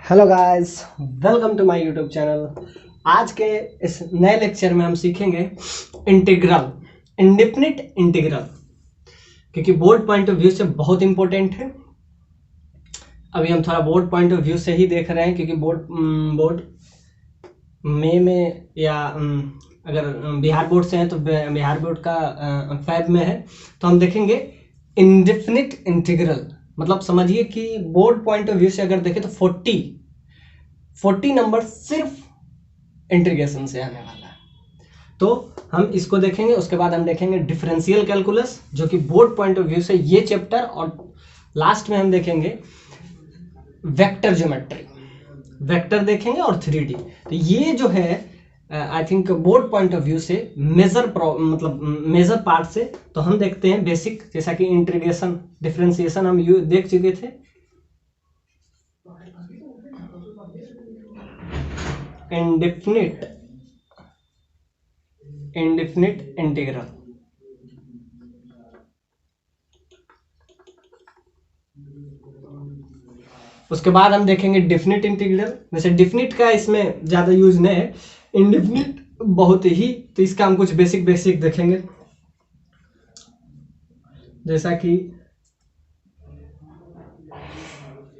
Hello guys, welcome to my YouTube channel. आज के इस नए लेक्चर में हम सीखेंगे इंटीग्रल, इंडेफिनिट इंटीग्रल, क्योंकि बोर्ड पॉइंट ऑफ व्यू से बहुत इंपॉर्टेंट है। अभी हम थोड़ा बोर्ड पॉइंट ऑफ व्यू से ही देख रहे हैं, क्योंकि बोर्ड मई में या अगर बिहार बोर्ड से है तो बिहार बोर्ड का फैब में है, तो हम देखेंगे इंडेफिनिट इंटीग्रल। मतलब समझिए कि बोर्ड पॉइंट ऑफ व्यू से अगर देखें तो 40 नंबर सिर्फ इंटीग्रेशन से आने वाला है। तो हम इसको देखेंगे, उसके बाद हम देखेंगे डिफरेंशियल कैलकुलस, जो कि बोर्ड पॉइंट ऑफ व्यू से ये चैप्टर, और लास्ट में हम देखेंगे वेक्टर ज्योमेट्री, वेक्टर देखेंगे और 3D। तो ये जो है I think board point of view से मेजर पार्ट से तो हम देखते हैं बेसिक, जैसा कि इंटीग्रेशन डिफरेंशिएशन हम देख चुके थे। इंडेफिनिट इंटीग्रल, उसके बाद हम देखेंगे डिफिनिट इंटीग्रल। वैसे डिफिनिट का इसमें ज्यादा यूज नहीं है, इंडेफिनिट बहुत ही, तो इसका हम कुछ बेसिक देखेंगे। जैसा कि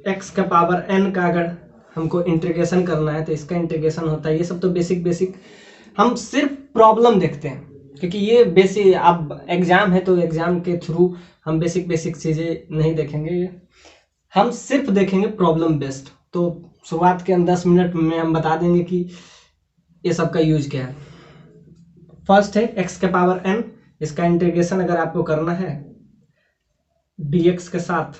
x का पावर n का अगर हमको इंटीग्रेशन करना है तो इसका इंटीग्रेशन होता है। ये सब तो बेसिक हम सिर्फ प्रॉब्लम देखते हैं, क्योंकि ये बेसिक, अब एग्जाम है तो एग्जाम के थ्रू हम बेसिक चीजें नहीं देखेंगे, ये हम सिर्फ देखेंगे प्रॉब्लम बेस्ड। तो शुरुआत के 10 मिनट में हम बता देंगे कि ये सब का यूज क्या है। फर्स्ट है x के पावर n, इसका इंटीग्रेशन अगर आपको करना है dx के साथ,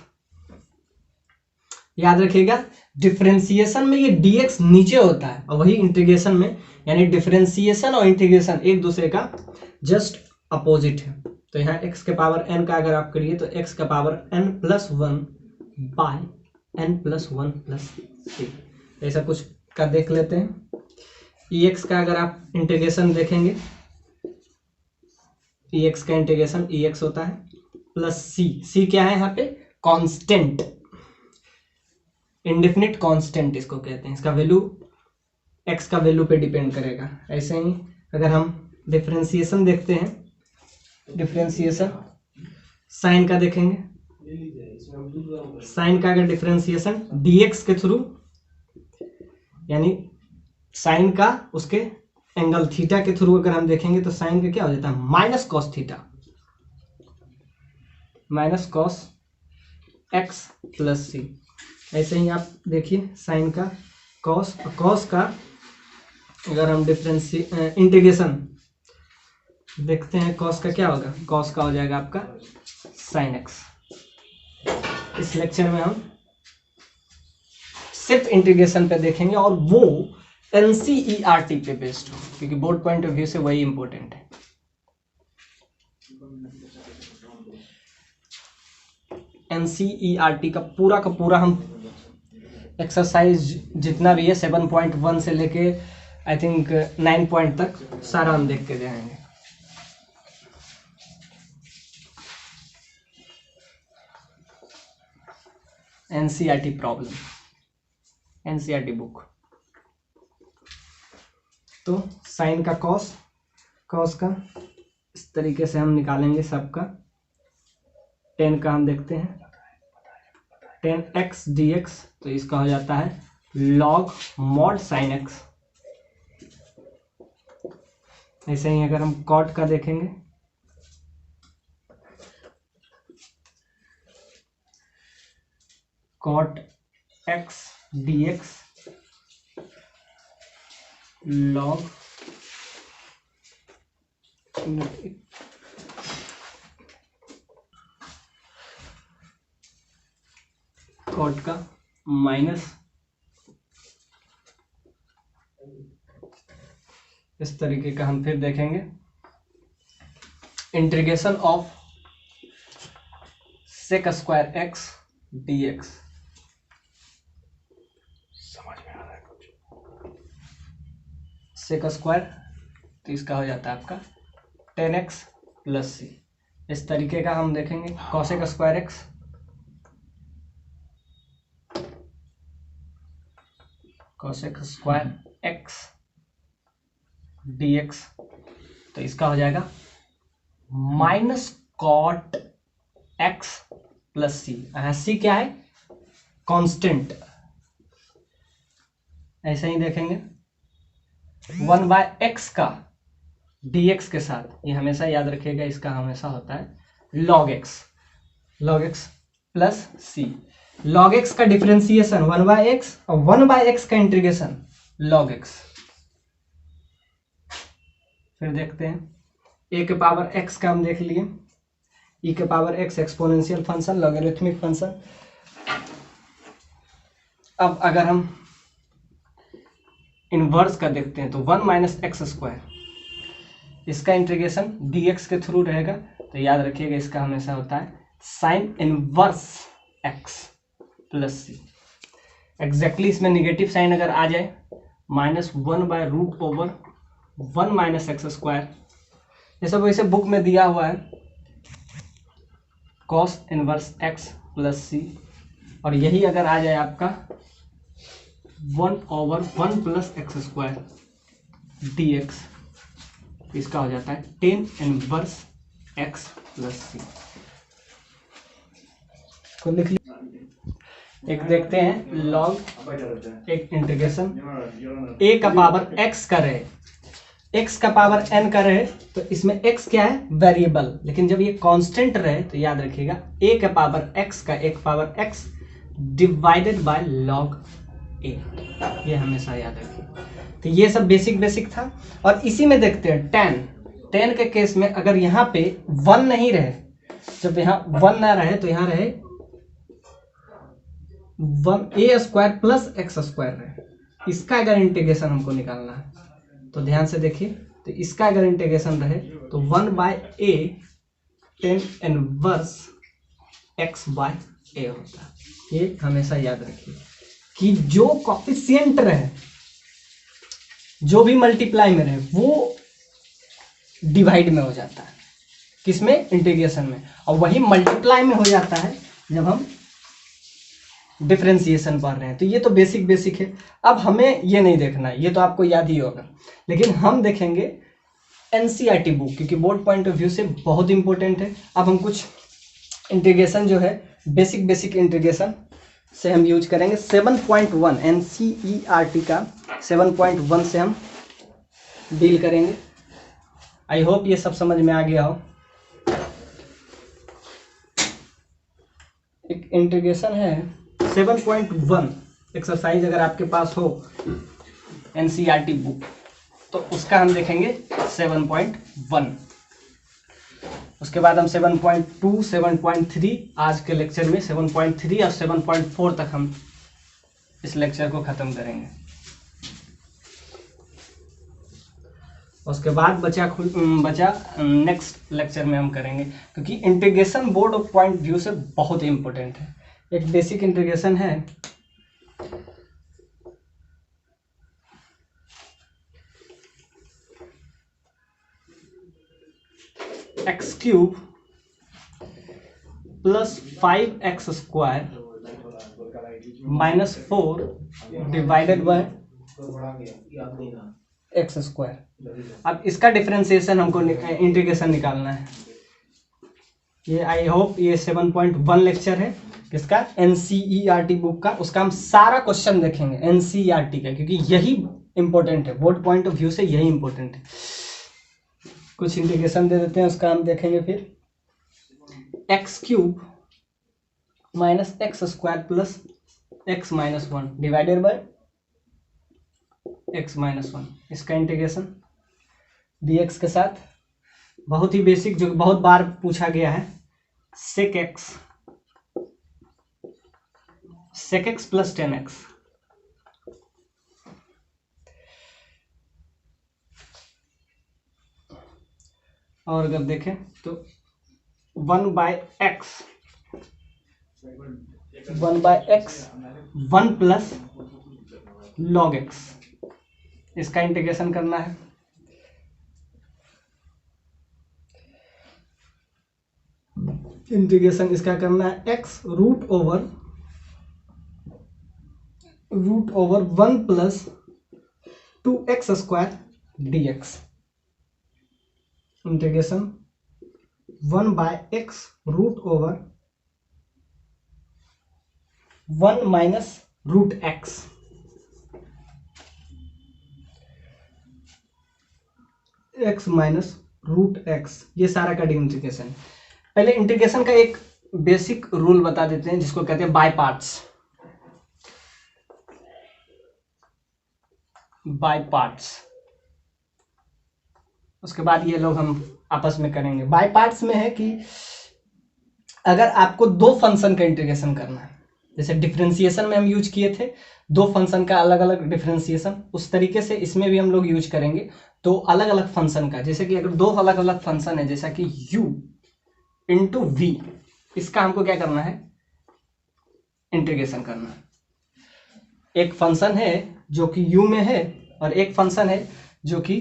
याद रखिएगा डिफरेंशिएशन में ये dx नीचे होता है और वही इंटीग्रेशन में, यानी डिफरेंशिएशन और इंटीग्रेशन एक दूसरे का जस्ट अपोजिट है। तो यहाँ x के पावर n का अगर आप करिए तो x का पावर n+1 बाय n+1+3, ऐसा कुछ का देख लेते हैं। ex का अगर आप इंटीग्रेशन देखेंगे, ex का इंटीग्रेशन ex होता है प्लस c क्या है यहाँ पे, कांस्टेंट, इंडेफिनिट कांस्टेंट इसको कहते हैं। इसका वैल्यू x का वैल्यू पे डिपेंड करेगा। ऐसे ही अगर हम डिफरेंशिएशन देखते हैं, डिफरेंशिएशन साइन का देखेंगे, साइन का अगर डिफरेंशिएशन dx के थ्रू, यानी साइन का उसके एंगल थीटा के थ्रू अगर हम देखेंगे तो साइन का क्या हो जाता है, minus cos theta, minus cos x plus C. ऐसे ही आप देखिए साइन का कॉस, कॉस का अगर हम इंटीग्रेशन देखते हैं, कॉस का क्या होगा, कॉस का हो जाएगा आपका साइन x। इस लेक्चर में हम सिर्फ इंटीग्रेशन पे देखेंगे, और वो NCERT पे बेस्ड हो, क्योंकि बोर्ड पॉइंट ऑफ व्यू से वही इंपॉर्टेंट है। NCERT का पूरा हम एक्सरसाइज जितना भी है 7.1 से लेके आई थिंक 9 पॉइंट तक सारा हम देख के जाएंगे। NCERT problem, NCERT book. तो साइन का कॉस, कॉस का इस तरीके से हम निकालेंगे सबका। 10 का हम देखते हैं 10x dx, तो इसका हो जाता है log mod sin x। ऐसे ही अगर हम cot का देखेंगे, cot x dx log cot का माइनस, इस तरीके का हम फिर देखेंगे integration of sec square x dx। समझ में आ रहा है कुछ, sec स्क्वायर, तो इसका हो जाता है आपका 10x प्लस c। इस तरीके का हम देखेंगे cosec square x, cosec square x dx, तो इसका हो जाएगा माइनस कॉट एक्स प्लस सी। सी क्या है? कांस्टेंट। ऐसे ही देखेंगे 1/x का dx के साथ, ये हमेशा याद रखिएगा, इसका हमेशा होता है log x प्लस सी। log x का डिफरेंशिएशन 1/x और 1/x का इंटीग्रेशन log x। फिर देखते हैं a के पावर x का हम देख लिए, e के power x exponential function, logarithmic function. अब अगर हम इनवर्स का देखते हैं तो 1 माइनस एक्स स्क्वायर, इसका इंटीग्रेशन dx के थ्रू रहेगा, तो याद रखिएगा इसका हमेशा होता है साइन इनवर्स x प्लस सी। एग्जैक्टली इसमें निगेटिव साइन अगर आ जाए, -1/√1 माइनस एक्स स्क्वायर, ये सब वैसे बुक में दिया हुआ है, cos inverse x plus C, और यही अगर आ जाए आपका 1/1 प्लस एक्स स्क्वायर dx, इसका हो जाता है tan इनवर्स x प्लस सी। को लिख लिया। एक देखते हैं लॉग, एक इंटीग्रेशन a का पावर x का रहे, x का पावर n का रहे, तो इसमें x क्या है? वेरिएबल। लेकिन जब ये कांस्टेंट रहे तो याद रखिएगा a का पावर x का एक power x divided bye log a, ये हमेशा याद रखिए। तो ये सब बेसिक था। और इसी में देखते हैं tan के केस में अगर यहाँ पे 1 नहीं रहे, जब यहाँ 1 ना रहे तो यहाँ रहे 1a square plus x square रहे, इसका अगर इंटीग्रेशन हमको निकालना है तो ध्यान से देखिए, तो इसका अगर इंटीग्रेशन रहे तो 1/a tan इनवर्स x/a होता है। ये हमेशा याद रखिए कि जो कॉफिशिएंट रहे, जो भी मल्टीप्लाई में रहे, वो डिवाइड में हो जाता है, किसमें? इंटीग्रेशन में, और वही मल्टीप्लाई में हो जाता है जब हम डिफरेंशिएशन पढ़ रहे हैं। तो ये तो बेसिक है। अब हमें ये नहीं देखना है, ये तो आपको याद ही होगा, लेकिन हम देखेंगे एनसीईआरटी बुक, क्योंकि बोर्ड पॉइंट ऑफ व्यू से बहुत इंपॉर्टेंट है। अब हम कुछ इंटीग्रेशन जो है बेसिक इंटीग्रेशन से हम यूज करेंगे। 7.1 एनसीईआरटी का 7.1 से हम डील करेंगे। आई होप ये सब समझ में आ गया हो। एक इंटीग्रेशन है 7.1 एक्सरसाइज, अगर आपके पास हो एनसीईआरटी बुक तो उसका हम देखेंगे 7.1। उसके बाद हम 7.2, 7.3, आज के लेक्चर में 7.3 और 7.4 तक हम इस लेक्चर को ख़त्म करेंगे। उसके बाद बचा नेक्स्ट लेक्चर में हम करेंगे, क्योंकि integration board of point view से बहुत ही इंपॉर्टेंट है। एक बेसिक इंटीग्रेशन है x³ plus 5x square -4 divided by x square. अब इसका डिफरेंशिएशन हमको इंटीग्रेशन निकालना है। ये आई होप ये 7.1 लेक्चर है किसका? एनसीईआरटी बुक का। उसका हम सारा क्वेश्चन देखेंगे एनसीईआरटी का, क्योंकि यही इंपॉर्टेंट है, बोर्ड पॉइंट ऑफ व्यू से यही इंपॉर्टेंट है। कुछ इंटीग्रेशन दे देते हैं, उसका हम देखेंगे। फिर x³ minus x square plus x minus 1 divided by x minus 1, इसका इंटीग्रेशन dx के साथ। बहुत ही बेसिक, जो बहुत बार पूछा गया है, sec x प्लस 10x। और अगर देखें तो 1/x 1 प्लस log x, इसका इंटीग्रेशन करना है। इंटीग्रेशन इसका करना है x√1 root over 1 plus 2x square dx, integration 1 by x root over 1 minus root x, x minus root x, ये सारा का इंटीग्रेशन। पहले इंटीग्रेशन का एक बेसिक रूल बता देते हैं जिसको कहते हैं बाय पार्ट्स। बाय पार्ट्स, उसके बाद ये लोग हम आपस में करेंगे। बाय पार्ट्स में है कि अगर आपको दो फंक्शन का इंटीग्रेशन करना है, जैसे डिफरेंशिएशन में हम यूज किए थे दो फंक्शन का अलग अलग डिफरेंशिएशन, उस तरीके से इसमें भी हम लोग यूज करेंगे दो अलग अलग फंक्शन का। जैसे कि अगर दो अलग अलग फंक्शन है, जैसा कि u इंटू वी, इसका हमको क्या करना है, इंटीग्रेशन करना है। एक फंक्शन है जो कि u में है और एक फंक्शन है जो कि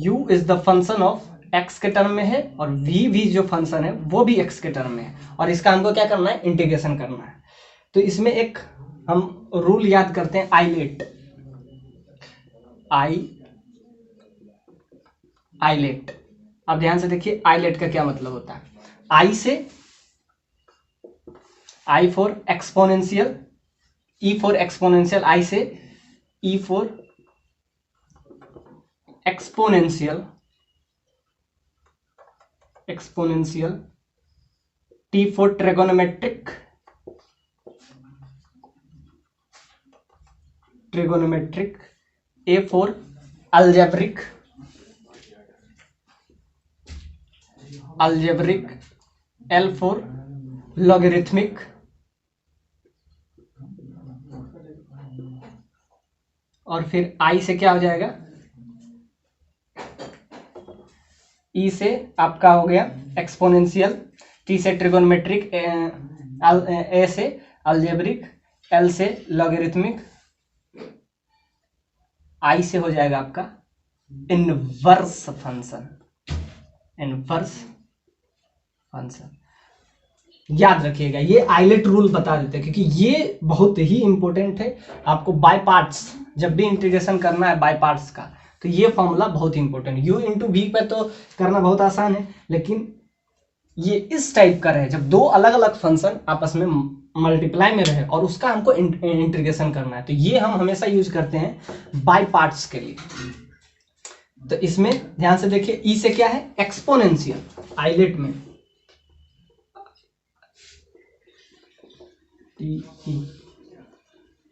u is the function of x के टर्म में है और v भी जो फंक्शन है वो भी x के टर्म में है, और इसका हमको क्या करना है, इंटीग्रेशन करना है। तो इसमें एक हम रूल याद करते हैं, आइलेट। आइलेट, अब ध्यान से देखिए आइलेट का क्या मतलब होता है। आई से, I for exponential, E for exponential, I से E for exponential, exponential, T for trigonometric, trigonometric, A for algebraic, algebraic, L for logarithmic, और फिर आई से क्या हो जाएगा, ई से आपका हो गया एक्सपोनेंशियल, टी से ट्रिगोनोमेट्रिक, ए से अलजेब्रिक, एल से लॉगरिथमिक, आई से हो जाएगा आपका इनवर्स फंक्शन, इनवर्स फंक्शन। याद रखिएगा, ये आइलेट रूल बता देते हैं क्योंकि ये बहुत ही इंपॉर्टेंट है। आपको बाय पार्ट्स जब भी इंटीग्रेशन करना है बाय पार्ट्स का, तो ये फॉर्मूला बहुत ही इंपॉर्टेंट है। u इंटू वी पे तो करना बहुत आसान है, लेकिन ये इस टाइप का रहे जब दो अलग अलग फंक्शन आपस में मल्टीप्लाई में रहे और उसका हमको इंटीग्रेशन करना है, तो ये हम हमेशा यूज करते हैं बाय पार्ट्स के लिए। तो इसमें ध्यान से देखिए, ई से क्या है, एक्सपोनेंशियल, आइलेट में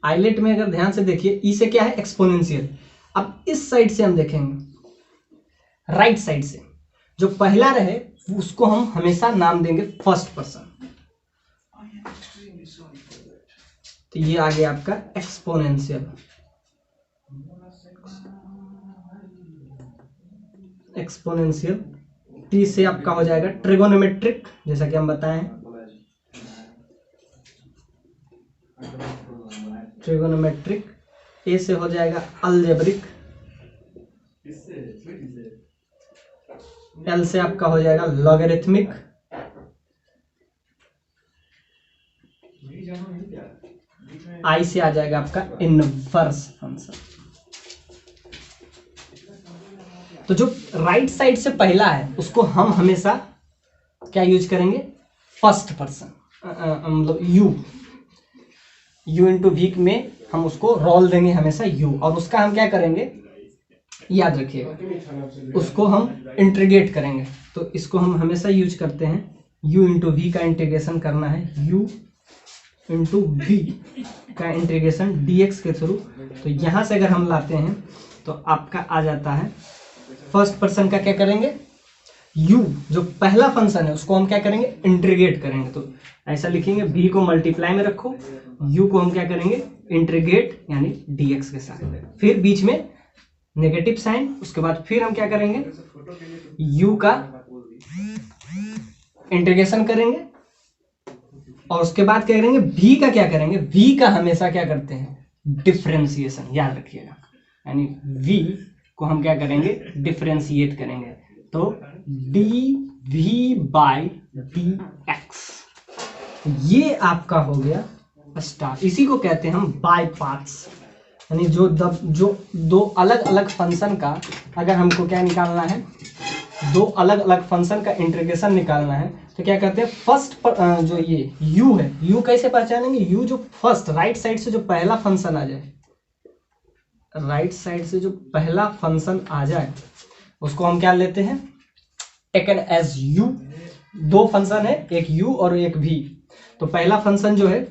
आइलेट में अगर ध्यान से देखिए ई से क्या है, एक्सपोनेंशियल। अब इस साइड से हम देखेंगे, राइट साइड से जो पहला रहे उसको हम हमेशा नाम देंगे फर्स्ट पर्सन। तो ये आ गया आपका एक्सपोनेंशियल, एक्सपोनेंशियल। टी से आपका हो जाएगा ट्रिगोनोमेट्रिक, जैसा कि हम बताएं, ट्रिगोनोमेट्रिक। ए से हो जाएगा अलजेब्रिक, एल से आपका हो जाएगा लॉगरिथमिक, आई से आ जाएगा आपका इनवर्स फंक्शन। तो जो राइट साइड से पहला है उसको हम हमेशा क्या यूज करेंगे, फर्स्ट पर्सन, मतलब u इंटू वी में हम उसको रोल देंगे हमेशा u, और उसका हम क्या करेंगे, याद रखिएगा, उसको हम इंटीग्रेट करेंगे। तो इसको हम हमेशा यूज करते हैं, u इंटू वी का इंटीग्रेशन करना है, u इंटू वी का इंटीग्रेशन dx के थ्रू। तो यहां से अगर हम लाते हैं तो आपका आ जाता है फर्स्ट पर्सन का क्या करेंगे, u जो पहला फंक्शन है उसको हम क्या करेंगे, इंटीग्रेट करेंगे। तो ऐसा लिखेंगे, v को मल्टीप्लाई में रखो, u को हम क्या करेंगे, इंटीग्रेट यानी dx के साथ, फिर बीच में नेगेटिव साइन, उसके बाद फिर हम क्या करेंगे, u का इंटीग्रेशन करेंगे, और उसके बाद क्या करेंगे, v का क्या करेंगे, v का हमेशा क्या करते हैं, डिफरेंशिएशन, याद रखिएगा, यानी v को हम क्या करेंगे, डिफरेंशिएट करेंगे। तो dv बाई dx, ये आपका हो गया स्टार, इसी को कहते हैं हम बाय पार्ट्स। यानी जो दो अलग अलग फंक्शन का अगर हमको क्या निकालना है, दो अलग अलग फंक्शन का इंटीग्रेशन निकालना है तो क्या कहते हैं, फर्स्ट जो ये u है, u कैसे पहचानेंगे, u जो फर्स्ट राइट साइड से जो पहला फंक्शन आ जाए, राइट साइड से जो पहला फंक्शन आ जाए उसको हम क्या लेते हैं, टेकन एज u। दो फंक्शन है, एक u और एक v, तो पहला फंक्शन जो है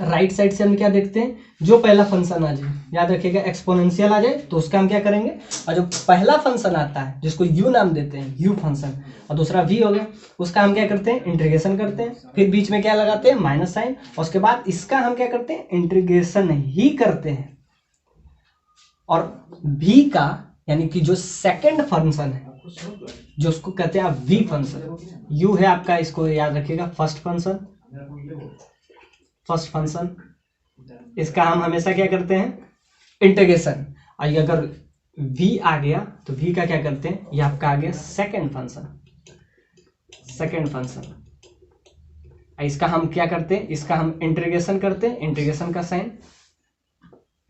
राइट साइड से हम क्या देखते हैं, जो पहला फंक्शन आ जाए, याद रखिएगा एक्सपोनेंशियल आ जाए तो उसका हम क्या करेंगे, और जो पहला फंक्शन आता है जिसको u नाम देते हैं, u फंक्शन, और दूसरा v हो गया, उसका हम क्या करते हैं, इंटीग्रेशन करते हैं, फिर बीच में क्या लगाते हैं, माइनस साइन, और उसके बाद इसका हम क्या करते हैं, इंटीग्रेशन ही करते हैं। और v का यानी कि जो सेकंड फंक्शन है, जो उसको कहते हैं v फंक्शन, u है आपका, इसको याद रखिएगा फर्स्ट फंक्शन, फर्स्ट फंक्शन, इसका हम हमेशा क्या करते हैं, इंटीग्रेशन। और ये अगर v आ गया तो v का क्या करते हैं, ये आपका आ गया सेकंड फंक्शन, सेकंड फंक्शन, इसका हम क्या करते हैं, इसका हम इंटीग्रेशन करते हैं, इंटीग्रेशन का साइन,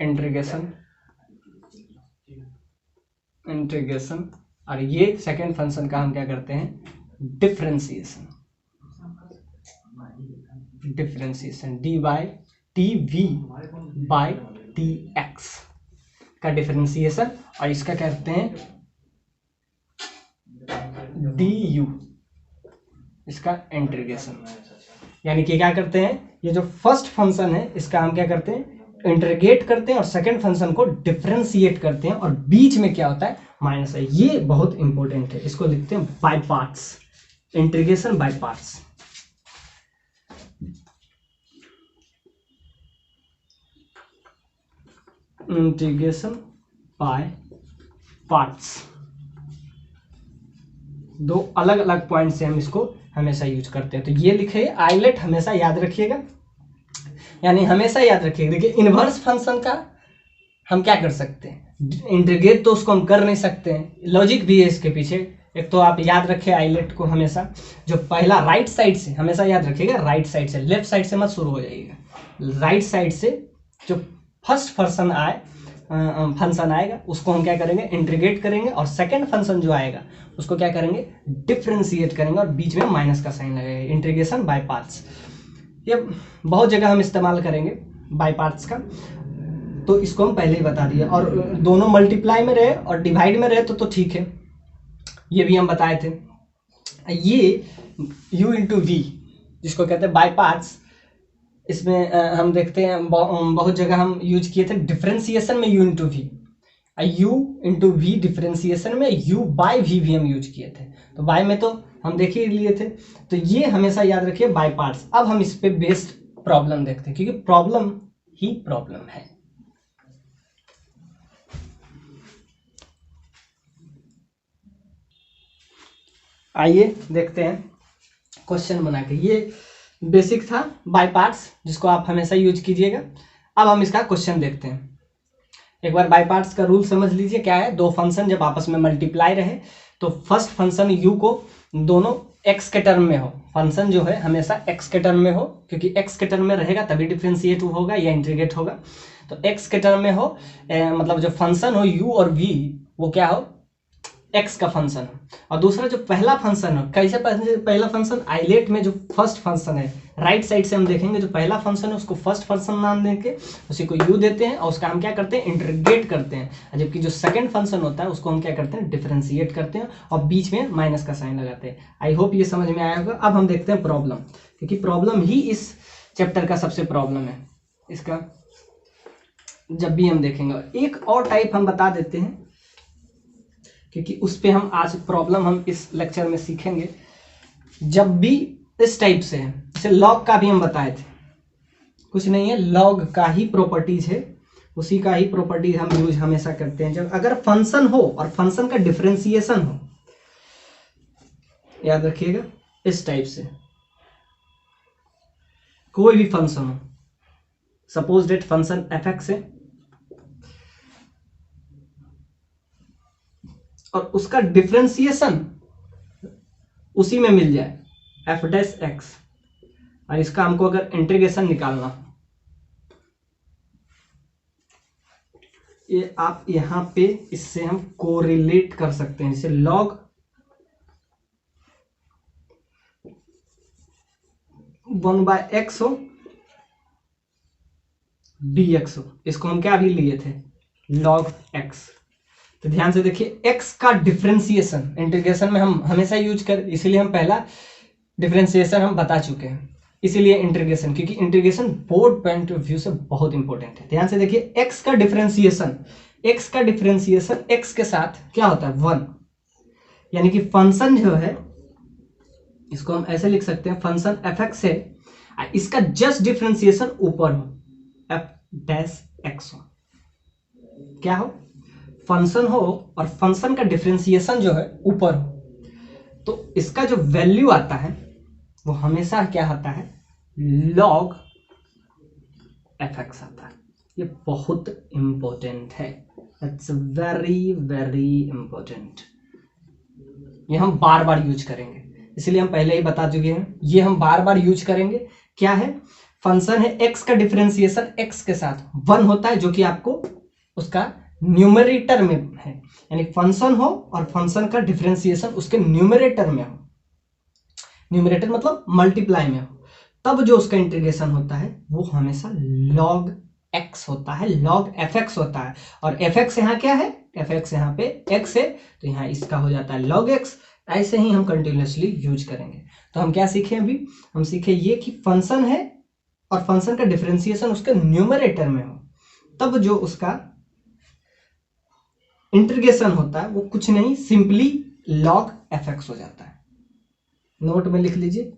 इंटीग्रेशन, इंटीग्रेशन, और ये सेकंड फंक्शन का हम क्या करते हैं, differentiation, differentiation D by T V by T x का डिफरेंशिएशन, और इसका कहते हैं डी यू, इसका इंटीग्रेशन। यानी कि क्या करते हैं, ये जो फर्स्ट फंक्शन है इसका हम क्या करते हैं, इंटीग्रेट करते हैं, और सेकंड फंक्शन को डिफरेंशिएट करते हैं, और बीच में क्या होता है, माइनस है। ये बहुत इंपॉर्टेंट है, इसको लिखते हैं by parts, integration by parts. Integration by parts, दो अलग अलग पॉइंट से हम इसको हमेशा यूज करते हैं। तो ये लिखे आइलेट हमेशा याद रखिएगा, यानी हमेशा याद रखिएगा। देखिए इनवर्स फंक्शन का हम क्या कर सकते हैं, इंटीग्रेट तो उसको हम कर नहीं सकते हैं, लॉजिक भी है इसके पीछे। एक तो आप याद रखें आइलेट को हमेशा, जो पहला राइट साइड से हमेशा याद रखिएगा, राइट साइड से, लेफ्ट साइड से मत शुरू हो जाइएगा, राइट साइड से जो फर्स्ट फंक्शन आएगा उसको हम क्या करेंगे, इंटीग्रेट करेंगे, और सेकंड फंक्शन जो आएगा उसको क्या करेंगे, डिफरेंशिएट करेंगे, और बीच में माइनस का साइन लगेगा। इंटीग्रेशन बाय पार्ट्स ये बहुत जगह हम इस्तेमाल करेंगे बाय पार्ट्स का, तो इसको हम पहले ही बता दिए। और दोनों मल्टीप्लाई में रहे और डिवाइड में रहे तो ठीक है, ये भी हम बताए थे। ये u इंटू वी जिसको कहते हैं बाय पार्ट्स, इसमें हम देखते हैं बहुत जगह हम यूज किए थे डिफरेंशिएशन में u into V, u into V differentiation में u बाय वी भी हम यूज किए थे, तो बाय में तो हम देख ही लिए थे। तो ये हमेशा याद रखिए बाय पार्ट्स। अब हम इस पे बेस्ड प्रॉब्लम देखते हैं, क्योंकि प्रॉब्लम ही प्रॉब्लम है। आइए देखते हैं क्वेश्चन बना के। ये बेसिक था बाय पार्ट्स जिसको आप हमेशा यूज कीजिएगा। अब हम इसका क्वेश्चन देखते हैं। एक बार बाय पार्ट्स का रूल समझ लीजिए क्या है। दो फंक्शन जब आपस में मल्टीप्लाई रहे तो फर्स्ट फंक्शन u को दोनों x के टर्म में हो, फंक्शन जो है हमेशा x के टर्म में हो, क्योंकि x के टर्म में रहेगा तभी डिफरेंशिएट होगा या इंटीग्रेट होगा। तो x के टर्म में हो, मतलब जो फंक्शन हो u और v वो क्या हो, x का फंक्शन हो। और दूसरा जो पहला फंक्शन हो, कैसे पहला फंक्शन, आइलेट में जो फर्स्ट फंक्शन है राइट साइड से हम देखेंगे, जो पहला फंक्शन है उसको फर्स्ट फंक्शन नाम देके उसी को u देते हैं और उसका हम क्या करते हैं, इंटीग्रेट करते हैं। जबकि जो सेकंड फंक्शन होता है उसको हम क्या करते हैं, डिफरेंशिएट करते हैं और बीच में माइनस का साइन लगाते हैं। आई होप ये समझ में आया होगा। अब हम देखते हैं प्रॉब्लम, क्योंकि प्रॉब्लम ही इस चैप्टर का सबसे प्रॉब्लम है। इसका जब भी हम देखेंगे एक और टाइप हम बता देते हैं, क्योंकि उस पे हम आज प्रॉब्लम हम इस लेक्चर में सीखेंगे। जब भी इस टाइप से है, जैसे लॉग का भी हम बताए थे, कुछ नहीं है, लॉग का ही प्रॉपर्टीज है, उसी का ही प्रॉपर्टीज हम यूज हमेशा करते हैं। जब अगर फंक्शन हो और फंक्शन का डिफरेंशिएशन हो, याद रखिएगा इस टाइप से कोई भी फंक्शन हो, सपोज दैट फंक्शन f(x) है और उसका डिफरेंशिएशन उसी में मिल जाए f'(x), और इसका हमको अगर इंटीग्रेशन निकालना, ये आप यहाँ पे इससे हम कोरिलेट कर सकते हैं, जैसे log 1/x हो dx हो, इसको हम क्या भी लिए थे log x। तो ध्यान से देखिए x का डिफरेंशिएशन इंटीग्रेशन में हम हमेशा यूज कर, इसीलिए हम पहला डिफरेंशिएशन हम बता चुके हैं, इसीलिए इंटीग्रेशन, क्योंकि integration board point of view से बहुत इंपॉर्टेंट है। ध्यान से देखिए x का डिफरेंशिएशन x के साथ क्या होता है 1, यानी कि फंक्शन जो है इसको हम ऐसे लिख सकते हैं, फंक्शन fx है, इसका जस्ट डिफरेंशिएशन ऊपर हो f-x हो, क्या हो फंक्शन हो और फंक्शन का डिफरेंशिएशन जो है ऊपर हो, तो इसका जो वैल्यू आता है वो हमेशा क्या आता है log fx आता है। ये बहुत इंपॉर्टेंट है, इट्स वेरी वेरी इंपॉर्टेंट, ये हम बार बार यूज करेंगे, इसलिए हम पहले ही बता चुके हैं, ये हम बार बार यूज करेंगे। क्या है, फंक्शन है x का डिफरेंशिएशन x के साथ 1 होता है, जो कि आपको उसका न्यूमरेटर में है, यानी फंक्शन हो और फंक्शन का डिफरेंशिएशन उसके न्यूमरेटर में हो, न्यूमरेटर मतलब मल्टीप्लाई में हो, तब जो उसका इंटीग्रेशन होता है वो हमेशा log x होता है, log fx होता है। और fx यहाँ क्या है, fx यहाँ पे x है, तो यहाँ इसका हो जाता है log x। ऐसे ही हम कंटिन्यूसली यूज करेंगे। तो हम क्या सीखे अभी, हम सीखे ये कि फंक्शन है और फंक्शन का डिफरेंशिएशन उसके न्यूमरेटर में हो, तब जो उसका इंटीग्रेशन होता है वो कुछ नहीं, सिंपली log fx हो जाता है। नोट में लिख लीजिए,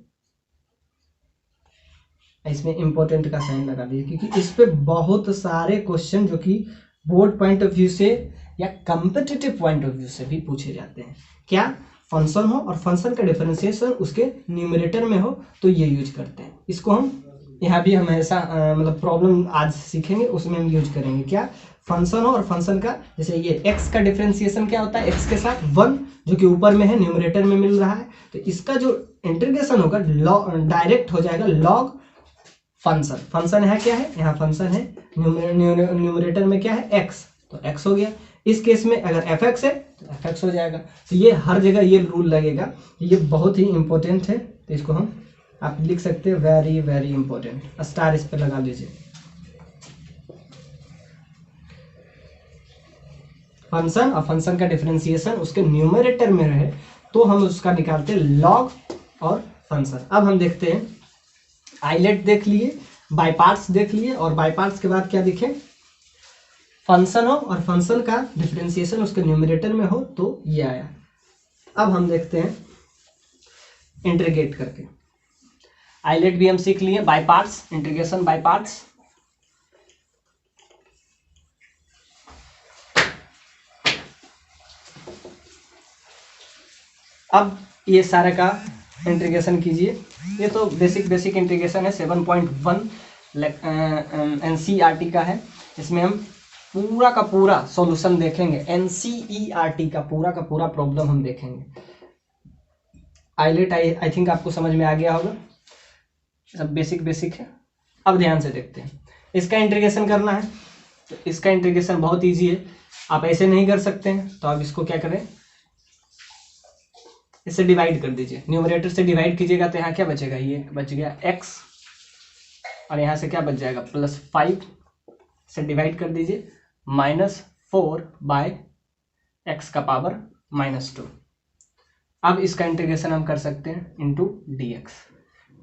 इसमें इंपॉर्टेंट का साइन लगा दीजिए, क्योंकि इस पे बहुत सारे क्वेश्चन जो कि बोर्ड पॉइंट ऑफ व्यू से या कॉम्पिटिटिव पॉइंट ऑफ व्यू से भी पूछे जाते हैं। क्या, फंक्शन हो और फंक्शन का डिफरेंशिएशन उसके न्यूमरेटर में हो, तो ये यूज करते हैं। इसको हम यहाँ भी हमेशा मतलब प्रॉब्लम आज सीखेंगे उसमें हम यूज करेंगे। क्या, फंक्शन हो और फंक्शन का, जैसे ये x का डिफरेंशिएशन क्या होता है, x के साथ 1 जो कि ऊपर में है, न्यूमरेटर में मिल रहा है, तो इसका जो इंटीग्रेशन होगा डायरेक्ट हो जाएगा log फंक्शन। फंक्शन है क्या है, यहाँ फंक्शन है, न्यूमरेटर में क्या है x, तो x हो गया। इस केस में अगर fx है तो fx हो जाएगा। तो ये हर जगह ये रूल लगेगा, ये बहुत ही इंपॉर्टेंट है, तो इसको हम आप लिख सकते हैं वेरी वेरी इंपॉर्टेंट, स्टार इस पे लगा लीजिए। फंक्शन और फंक्शन का डिफरेंशिएशन उसके न्यूमरेटर में रहे तो हम उसका निकालते हैं लॉग और फंक्शन। अब हम देखते हैं, आइलेट देख लिए, बाय पार्ट्स देख लिए, और बाय पार्ट्स के बाद क्या दिखे, फंक्शन हो और फंक्शन का डिफरेंशिएशन उसके न्यूमरेटर में हो, तो ये आया। अब हम देखते हैं इंटीग्रेट करके, आइलेट भी हम सीख लिए, by parts, integration by parts. अब ये सारे का इंटीग्रेशन कीजिए, ये तो बेसिक इंटीग्रेशन है, 7.1 NCERT का है, इसमें हम पूरा का पूरा सॉल्यूशन देखेंगे, NCERT का पूरा प्रॉब्लम हम देखेंगे। आइलेट आई थिंक आपको समझ में आ गया होगा, सब बेसिक है। अब ध्यान से देखते हैं, इसका इंटीग्रेशन करना है, तो इसका इंटीग्रेशन बहुत इजी है, आप ऐसे नहीं कर सकते हैं, तो आप इसको क्या करें, इसे डिवाइड कर दीजिए, न्यूमरेटर से डिवाइड कीजिएगा, तो यहाँ क्या बचेगा, ये बच गया x, और यहाँ से क्या बच जाएगा +5 से डिवाइड कर दीजिए, -4/x का पावर -2। अब इसका इंटीग्रेशन हम कर सकते हैं इंटू dx।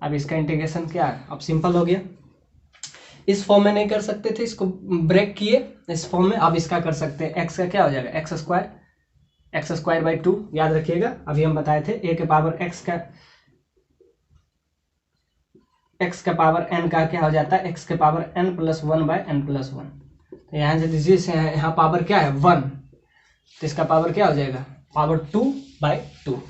अब इसका इंटीग्रेशन क्या है, अब सिंपल हो गया, इस फॉर्म में नहीं कर सकते थे, इसको ब्रेक किए इस फॉर्म में, अब इसका कर सकते हैं, x का क्या हो जाएगा x² 2, याद रखिएगा, अभी हम बताए थे a के पावर x का पावर n का क्या हो जाता है, x के पावर n + 1/n+1। तो यहाँ से दीजिए, यहाँ पावर क्या है 1, तो इसका पावर क्या हो जाएगा पावर 2/2।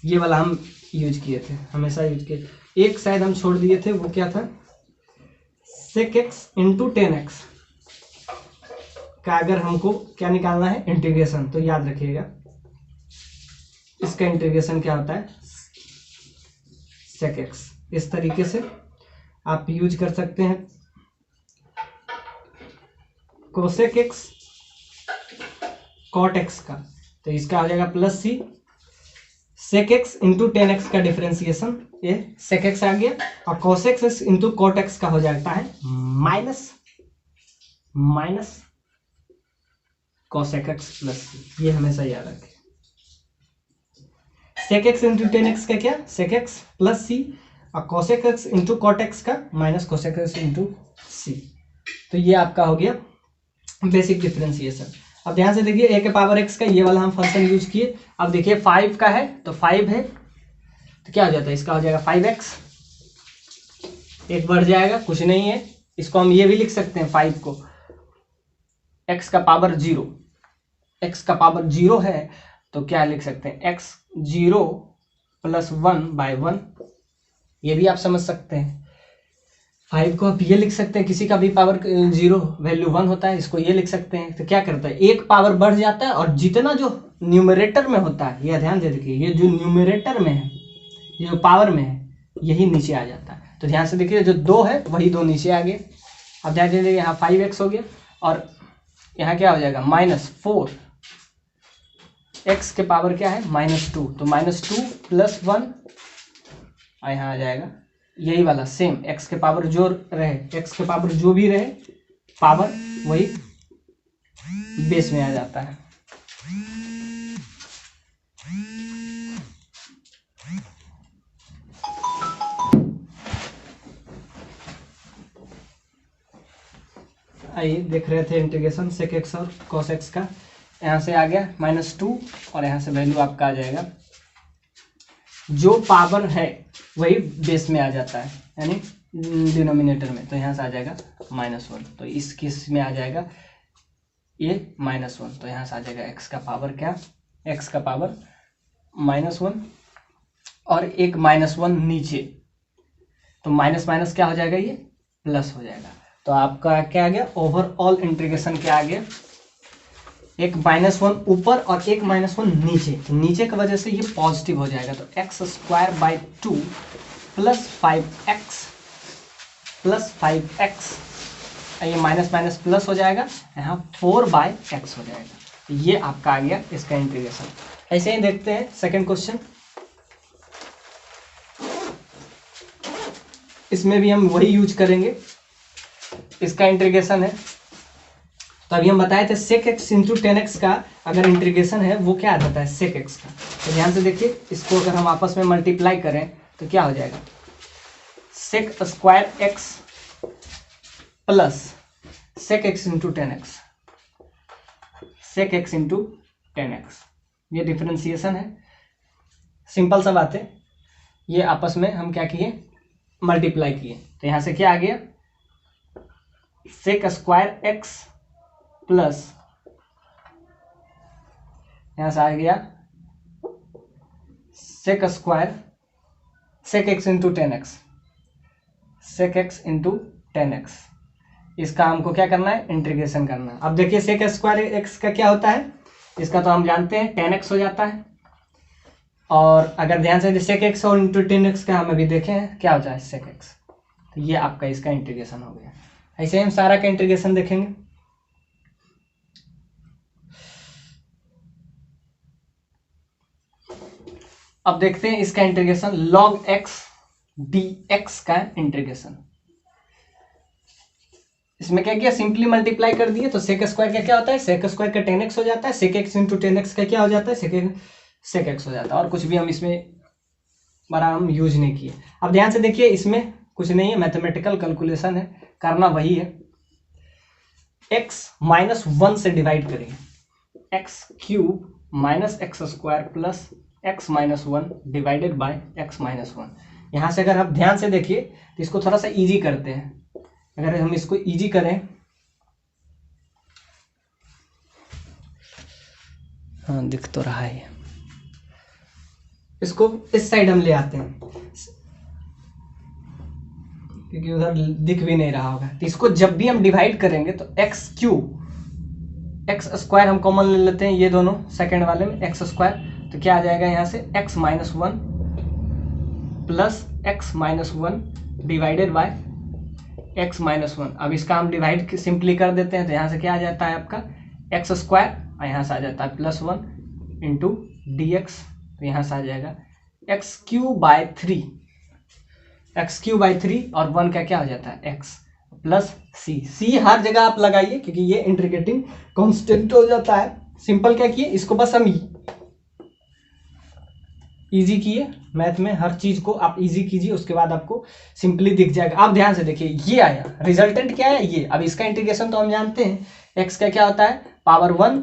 ये वाला हम यूज किए थे, हमेशा यूज किए। एक शायद हम छोड़ दिए थे, वो क्या था, sec x × 10x का अगर हमको क्या निकालना है इंटीग्रेशन, तो याद रखिएगा इसका इंटीग्रेशन क्या होता है sec x। इस तरीके से आप यूज कर सकते हैं। कोसेक एक्स कॉट एक्स का, तो इसका हो जाएगा plus C sec X into tan X का डिफरेंशिएशन, ये सेक एक्स आ गया, और cosec X into cot X का हो जाता है minus cosec X plus C. ये हमेशा याद रखें। Sec X into tan X का क्या, सेक एक्स प्लस सी, और cosec X into cot X का minus cosec X into C. तो ये आपका हो गया बेसिक डिफरेंशिएशन। अब ध्यान से देखिए, ए के पावर एक्स का ये वाला हम फंक्शन यूज किए। अब देखिए 5 का है तो 5 है तो क्या हो जाता है, इसका हो जाएगा 5x, एक बढ़ जाएगा, कुछ नहीं है। इसको हम ये भी लिख सकते हैं 5 को x का पावर 0, x का पावर 0 है तो क्या लिख सकते हैं x 0 प्लस 1/1, ये भी आप समझ सकते हैं। 5 को आप ये लिख सकते हैं, किसी का भी पावर 0 वैल्यू 1 होता है, इसको ये लिख सकते हैं। तो क्या करता है, एक पावर बढ़ जाता है, और जितना जो न्यूमरेटर में होता है, ये ध्यान दे देखिए, ये जो न्यूमरेटर में है, ये जो पावर में है, यही नीचे आ जाता है। तो ध्यान से देखिए, जो 2 है वही 2 नीचे आ गए। अब ध्यान दीजिए, यहाँ 5x हो गया, और यहाँ क्या हो जाएगा -4, x के पावर क्या है -2, तो -2 प्लस 1, और यहाँ आ जाएगा यही वाला सेम, x के पावर जो रहे, x के पावर जो भी रहे पावर, वही बेस में आ जाता है। आइए देख रहे थे इंटीग्रेशन सेक एक्स और कॉस एक्स का, यहाँ से आ गया -2, और यहाँ से वैल्यू आपका आ जाएगा, जो पावर है वही बेस में आ जाता है, यानी डिनोमिनेटर में। तो यहाँ से आ जाएगा -1, तो इस केस में आ जाएगा ये -1, तो यहाँ से आ जाएगा x का पावर क्या, x का पावर -1, और एक -1 नीचे, तो माइनस माइनस क्या हो जाएगा, ये प्लस हो जाएगा। तो आपका क्या आ गया, ओवरऑल इंटीग्रेशन क्या आ गया, एक -1 ऊपर और एक -1 नीचे, तो नीचे की वजह से ये पॉजिटिव हो जाएगा। तो x²/2 plus 5x plus 5x, ये माइनस माइनस प्लस हो जाएगा, यहाँ 4/x हो जाएगा। तो ये आपका आ गया इसका इंटीग्रेशन। ऐसे ही देखते हैं सेकंड क्वेश्चन, इसमें भी हम वही यूज करेंगे, इसका इंटीग्रेशन है। तो अभी हम बताए थे sec x इंटू 10x का अगर इंटीग्रेशन है वो क्या आ जाता है, sec x का। तो ध्यान से देखिए, इसको अगर हम आपस में मल्टीप्लाई करें तो क्या हो जाएगा, sec² x plus sec x into 10x, sec x into 10x, ये डिफरेंशिएशन है। सिंपल सा बात है, ये आपस में हम क्या किए, मल्टीप्लाई किए। तो यहाँ से क्या आ गया, sec² x प्लस यहां से आ गया sec x into 10x, sec x into 10x, इसका हमको क्या करना है, इंटीग्रेशन करना है। अब देखिए sec² x का क्या होता है, इसका तो हम जानते हैं 10x हो जाता है, और अगर ध्यान से sec x और इंटू 10x का हम अभी देखें हैं क्या होता है sec x, तो ये आपका इसका इंटीग्रेशन हो गया। ऐसे ही हम सारा का इंटीग्रेशन देखेंगे। अब देखते हैं इसका इंटीग्रेशन, log x dx का इंटीग्रेशन। इसमें क्या किया, सिंपली मल्टीप्लाई कर दिए, तो sec² का क्या होता है, sec² का 10x हो जाता है, sec x इंटू 10x का क्या हो जाता है, sec x हो जाता है, और कुछ भी हम इसमें बड़ा हम यूज नहीं किए। अब ध्यान से देखिए, इसमें कुछ नहीं है, मैथमेटिकल कैलकुलेशन है, करना वही है, x -1 से डिवाइड करेंगे, x³ -x² plus x -1 divided by x -1। यहाँ से अगर आप ध्यान से देखिए तो इसको थोड़ा सा इजी करते हैं। अगर हम इसको इजी करें, हाँ दिख तो रहा है, इसको इस साइड हम ले आते हैं क्योंकि उधर दिख भी नहीं रहा होगा। तो इसको जब भी हम डिवाइड करेंगे तो x² हम कॉमन ले लेते हैं, ये दोनों सेकंड वाले में x², तो क्या आ जाएगा यहाँ से x -1 plus x -1 divided by x minus one. अब इसका हम डिवाइड सिंपली कर देते हैं तो यहाँ से क्या आ जाता है आपका एक्स स्क्वायर, और यहाँ से आ जाता है plus one into D x, तो यहाँ से आ जाएगा x Q by three, x Q by three, और वन का क्या हो जाता है एक्स प्लस सी। सी हर जगह आप लगाइए क्योंकि ये इंटीग्रेटिंग कांस्टेंट हो जाता है। सिंपल क्या किए, इसको बस हम इजी किए, मैथ में हर चीज को आप इजी कीजिए, उसके बाद आपको सिंपली दिख जाएगा। आप ध्यान से देखिए, ये आया रिजल्टेंट क्या है ये। अब इसका इंटीग्रेशन तो हम जानते हैं, एक्स का क्या होता है पावर वन,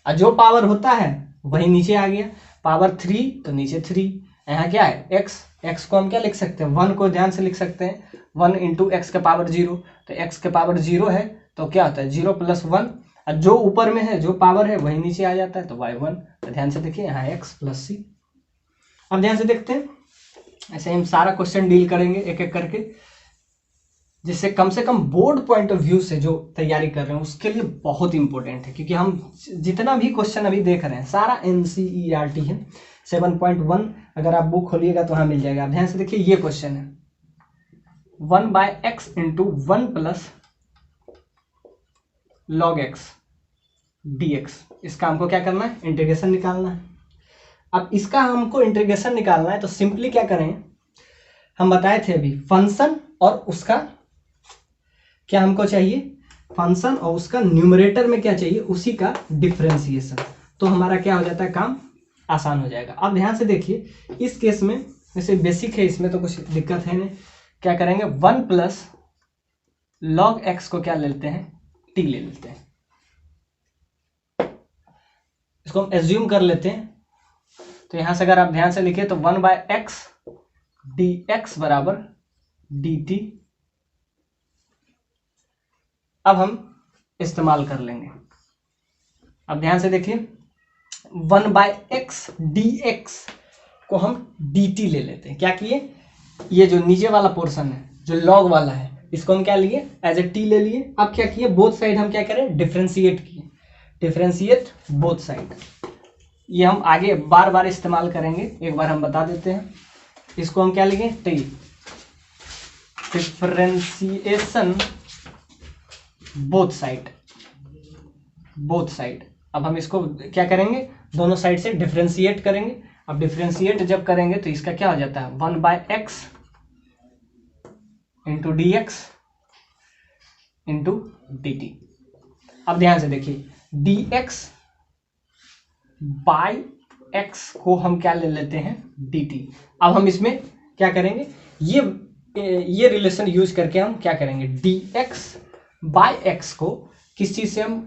और जो पावर होता है वही नीचे आ गया, पावर थ्री तो नीचे थ्री, यहाँ क्या है एक्स, एक्स को हम क्या लिख सकते हैं, वन को ध्यान से लिख सकते हैं, वन इंटू एक्स के पावर जीरो, तो एक्स के पावर जीरो है तो क्या होता है जीरो प्लस वन, और जो ऊपर में है जो पावर है वही नीचे आ जाता है, तो वाई वन। तो ध्यान से देखिए यहाँ एक्स प्लस सी। अब ध्यान से देखते हैं, ऐसे हम सारा क्वेश्चन डील करेंगे एक एक करके, जिससे कम से कम बोर्ड पॉइंट ऑफ व्यू से जो तैयारी कर रहे हैं उसके लिए बहुत इंपॉर्टेंट है, क्योंकि हम जितना भी क्वेश्चन अभी देख रहे हैं सारा NCERT है। 7.1 अगर आप बुक खोलिएगा तो वहां मिल जाएगा। ध्यान से देखिए, ये क्वेश्चन है 1/x into 1 plus log x dx। इसका हमको क्या करना है, इंटीग्रेशन निकालना है। अब इसका हमको इंटीग्रेशन निकालना है तो सिंपली क्या करें, हम बताए थे अभी फंक्शन और उसका क्या हमको चाहिए, फंक्शन और उसका न्यूमरेटर में क्या चाहिए, उसी का डिफरेंशिएशन, तो हमारा क्या हो जाता है काम आसान हो जाएगा। अब ध्यान से देखिए, इस केस में जैसे बेसिक है इसमें तो कुछ दिक्कत है नहीं, क्या करेंगे 1 प्लस लॉग एक्स को क्या ले लेते हैं टी ले लेते हैं, इसको हम एज्यूम कर लेते हैं। तो यहां से अगर आप ध्यान से लिखे तो 1/x dx बराबर dt। अब हम इस्तेमाल कर लेंगे, अब ध्यान से देखिए 1/x dx को हम dt ले लेते हैं। क्या किए, ये जो नीचे वाला पोर्शन है जो लॉग वाला है इसको हम क्या लिए एज ए t ले लिए। अब क्या किए, बोथ साइड हम क्या करें डिफरेंशिएट किए, डिफरेंशिएट बोथ साइड। ये हम आगे बार बार इस्तेमाल करेंगे, एक बार हम बता देते हैं। इसको हम क्या लिखें T, differentiation both side, both side. अब हम इसको क्या करेंगे, दोनों साइड से डिफरेंशिएट करेंगे। अब डिफरेंशिएट जब करेंगे तो इसका क्या हो जाता है 1/x into D x into D T. अब ध्यान से देखिए डी एक्स बाई एक्स को हम क्या ले लेते हैं डी टी। अब हम इसमें क्या करेंगे, ये रिलेशन यूज करके हम क्या करेंगे डी एक्स बाई एक्स को किस चीज से हम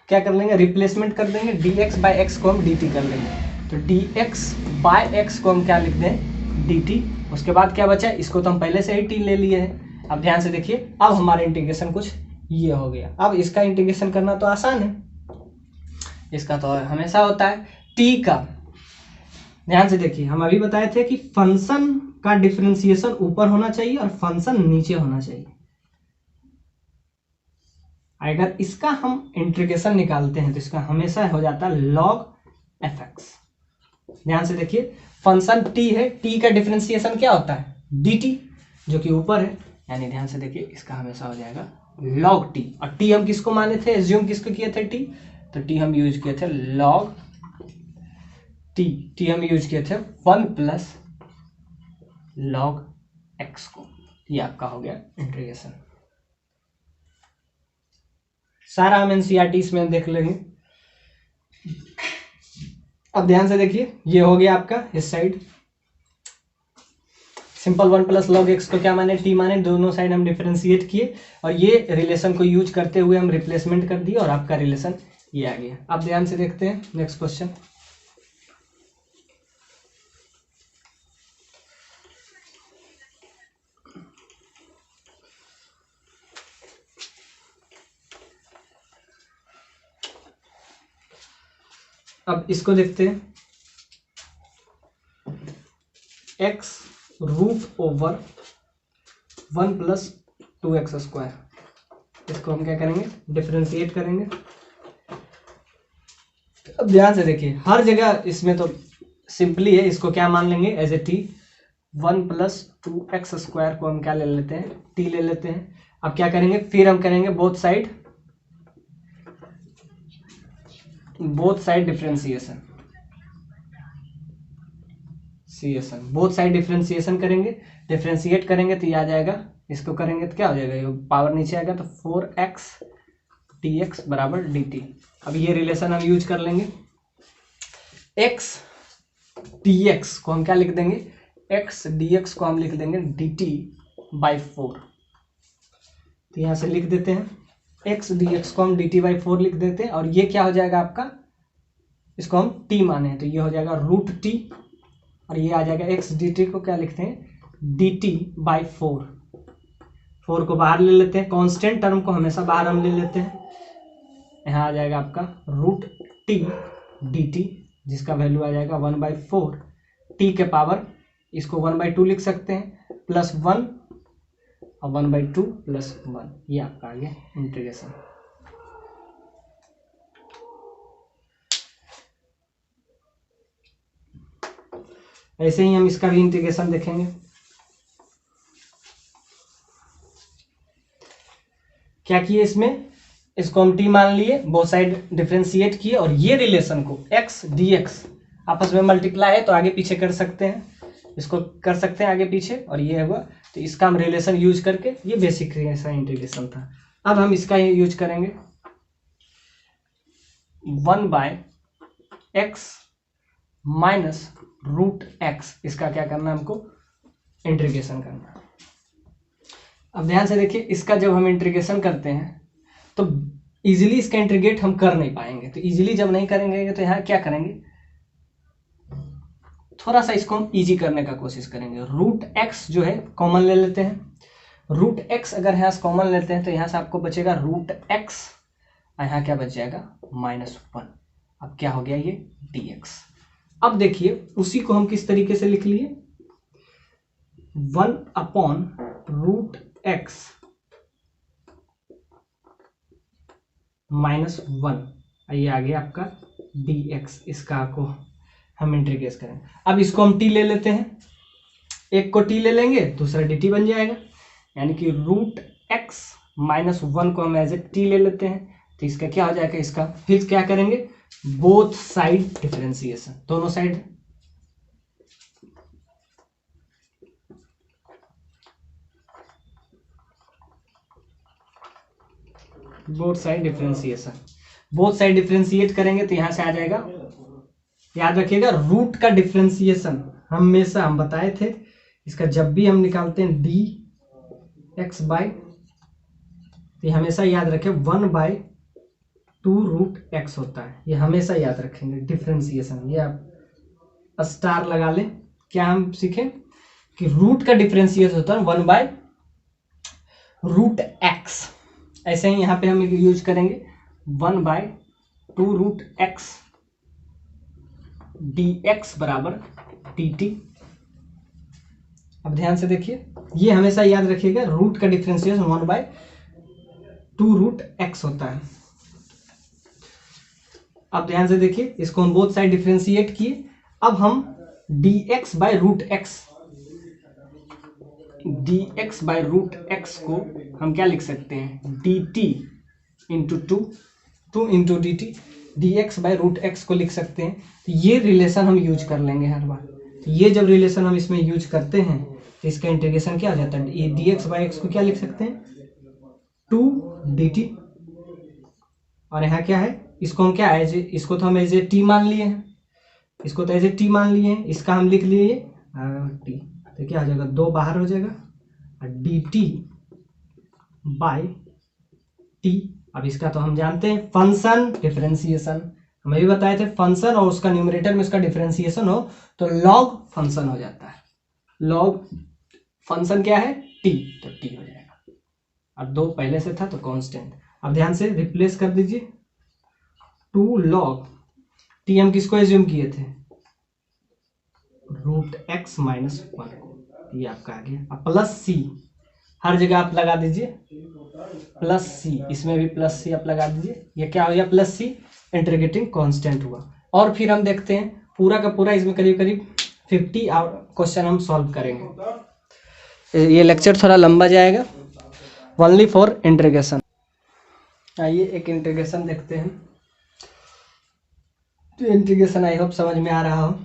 क्या कर लेंगे, रिप्लेसमेंट कर देंगे, डी एक्स बाई एक्स को हम डी टी कर लेंगे। तो डी एक्स बाई एक्स को हम क्या लिख दें डी टी। उसके बाद क्या बचा, इसको तो हम पहले से ही टी ले लिए हैं। अब ध्यान से देखिए, अब हमारा इंटीग्रेशन कुछ ये हो गया। अब इसका इंटीग्रेशन करना तो आसान है, इसका तो हमेशा होता है टी का। ध्यान से देखिए, हम अभी बताए थे कि फंक्शन का डिफरेंशिएशन ऊपर होना चाहिए और फंक्शन नीचे होना चाहिए। अगर इसका हम इंटीग्रेशन निकालते हैं तो इसका हमेशा हो जाता है log fx। ध्यान से देखिए, फंक्शन t है, t का डिफरेंशिएशन क्या होता है dt, जो कि ऊपर है, यानी ध्यान से देखिए इसका हमेशा हो जाएगा log t। और t हम किसको माने थे, एज्यूम किसको किए थे t, तो t हम यूज किए थे log t हम यूज किए थे 1 प्लस log x को। ये आपका हो गया इंटीग्रेशन। सारा हम एनसीईआरटी इसमें देख लेंगे। अब ध्यान से देखिए, ये हो गया आपका इस side simple 1 plus log x को क्या माने टी माने, दोनों साइड हम डिफरेंशिएट किए और ये रिलेशन को यूज करते हुए हम रिप्लेसमेंट कर दिए और आपका रिलेशन ये आ गया। अब ध्यान से देखते हैं नेक्स्ट क्वेश्चन। अब इसको देखते हैं, x root over 1 plus 2x square, इसको हम क्या करेंगे डिफरेंशिएट करेंगे। अब ध्यान से देखिए, हर जगह इसमें तो सिंपली है, इसको क्या मान लेंगे as A T, 1 plus 2x² को हम क्या ले लेते हैं, t ले लेते हैं। अब क्या करेंगे, फिर हम करेंगे both side differentiation, both side differentiation करेंगे, डिफरेंशिएट करेंगे तो ये आ जाएगा, इसको करेंगे तो क्या हो जाएगा, ये पावर नीचे आएगा तो 4x dx बराबर dt। अब ये रिलेशन हम यूज कर लेंगे, x dx को हम क्या लिख देंगे, x dx को हम लिख देंगे dt/4। तो यहाँ से लिख देते हैं x dx को हम dt/4 लिख देते हैं, और ये क्या हो जाएगा आपका, इसको हम t माने हैं तो ये हो जाएगा √t, और ये आ जाएगा x dt को क्या लिखते हैं dt/4। 4 को बाहर ले लेते हैं, कांस्टेंट टर्म को हमेशा बाहर हम ले लेते हैं। यहाँ आ जाएगा आपका √t dt, जिसका वैल्यू आ जाएगा 1/4, t के पावर इसको 1/2 लिख सकते हैं, +1 और 1/2 + 1, ये आपका आ गया इंटीग्रेशन। ऐसे ही हम इसका भी इंटीग्रेशन देखेंगे। क्या किए इसमें, इसको हम t मान लिए, बोथ साइड डिफरेंशिएट किए, और ये रिलेशन को x dx आपस में मल्टीप्लाई है तो आगे पीछे कर सकते हैं, इसको कर सकते हैं आगे पीछे, और ये हुआ तो इसका हम रिलेशन यूज करके, ये बेसिक ऐसा इंटीग्रेशन था। अब हम इसका यूज करेंगे 1/x माइनस √x, इसका क्या करना है, हमको इंटीग्रेशन करना है। अब ध्यान से देखिए, इसका जब हम इंटीग्रेशन करते हैं तो इजीली इसका इंटीग्रेट हम कर नहीं पाएंगे, तो इजीली जब नहीं करेंगे तो यहाँ क्या करेंगे, थोड़ा सा इसको हम इजी करने का कोशिश करेंगे। √x जो है कॉमन ले लेते हैं, √x अगर यहाँ से कॉमन लेते हैं तो यहाँ से आपको बचेगा √x, और यहाँ क्या बच जाएगा -1। अब क्या हो गया ये dx। अब देखिए उसी को हम किस तरीके से लिख लिए, 1/√x -1, ये आ गया आपका dx। इसका को हम इंटीग्रेट करें, अब इसको हम t ले लेते हैं, एक को t ले लेंगे दूसरा dt बन जाएगा, यानी कि √x -1 को हम एज ए t ले लेते हैं, तो इसका क्या हो जाएगा, इसका फिर क्या करेंगे, बोथ साइड डिफरेंशिएशन, दोनों side differentiation, both side differentiate करेंगे तो यहां से आ जाएगा, याद रखिएगा रूट का डिफरेंशिएशन हमेशा हम बताए थे, इसका जब भी हम निकालते हैं dx/, तो हमेशा याद रखें 1/2√x होता है, ये हमेशा याद रखेंगे डिफरेंशिएशन। ये आप स्टार लगा लें। क्या हम सीखें कि रूट का डिफरेंशिएशन होता है 1/√x, ऐसे ही यहाँ पे हम यूज करेंगे 1/2√x dx बराबर dt। अब ध्यान से देखिए, ये हमेशा याद रखिएगा, रूट का डिफरेंशिएशन 1/2√x होता है। अब ध्यान से देखिए, इसको हम बोथ साइड डिफरेंशिएट किए, अब हम dx/√x को हम क्या लिख सकते हैं, dt into 2 into dt, dx/√x को लिख सकते हैं। तो ये रिलेशन हम यूज कर लेंगे हर बार, तो ये जब रिलेशन हम इसमें यूज करते हैं तो इसका इंटीग्रेशन क्या हो जाता है, ये dx/x को क्या लिख सकते हैं 2 dt, और यहाँ क्या है, इसको हम क्या एज, इसको तो हम एज ए t मान लिए हैं, इसको तो एज ए t मान लिए हैं, इसका हम लिख लिए t, तो क्या हो जाएगा 2 बाहर हो जाएगा, dt/t। अब इसका तो हम जानते हैं फंक्शन डिफरेंशिएशन, हम अभी बताए थे, फंक्शन और उसका न्यूमरेटर में उसका डिफरेंशिएशन हो तो लॉग फंक्शन हो जाता है, लॉग फंक्शन क्या है t, तो t हो जाएगा। अब 2 पहले से था तो कांस्टेंट, अब ध्यान से रिप्लेस कर दीजिए, 2 log t हम किसको एज्यूम किए थे, √x -1 को, ये आपका आ गया। अब +c हर जगह आप लगा दीजिए, +c, इसमें भी +c आप लगा दीजिए, ये क्या हो गया +c इंटीग्रेटिंग कांस्टेंट हुआ। और फिर हम देखते हैं पूरा का पूरा इसमें करीब करीब 50 क्वेश्चन हम सॉल्व करेंगे। ये लेक्चर थोड़ा लंबा जाएगा, ओनली फॉर इंटीग्रेशन। आइए एक इंटीग्रेशन देखते हैं। तो इंटीग्रेशन आई होप समझ में आ रहा हो।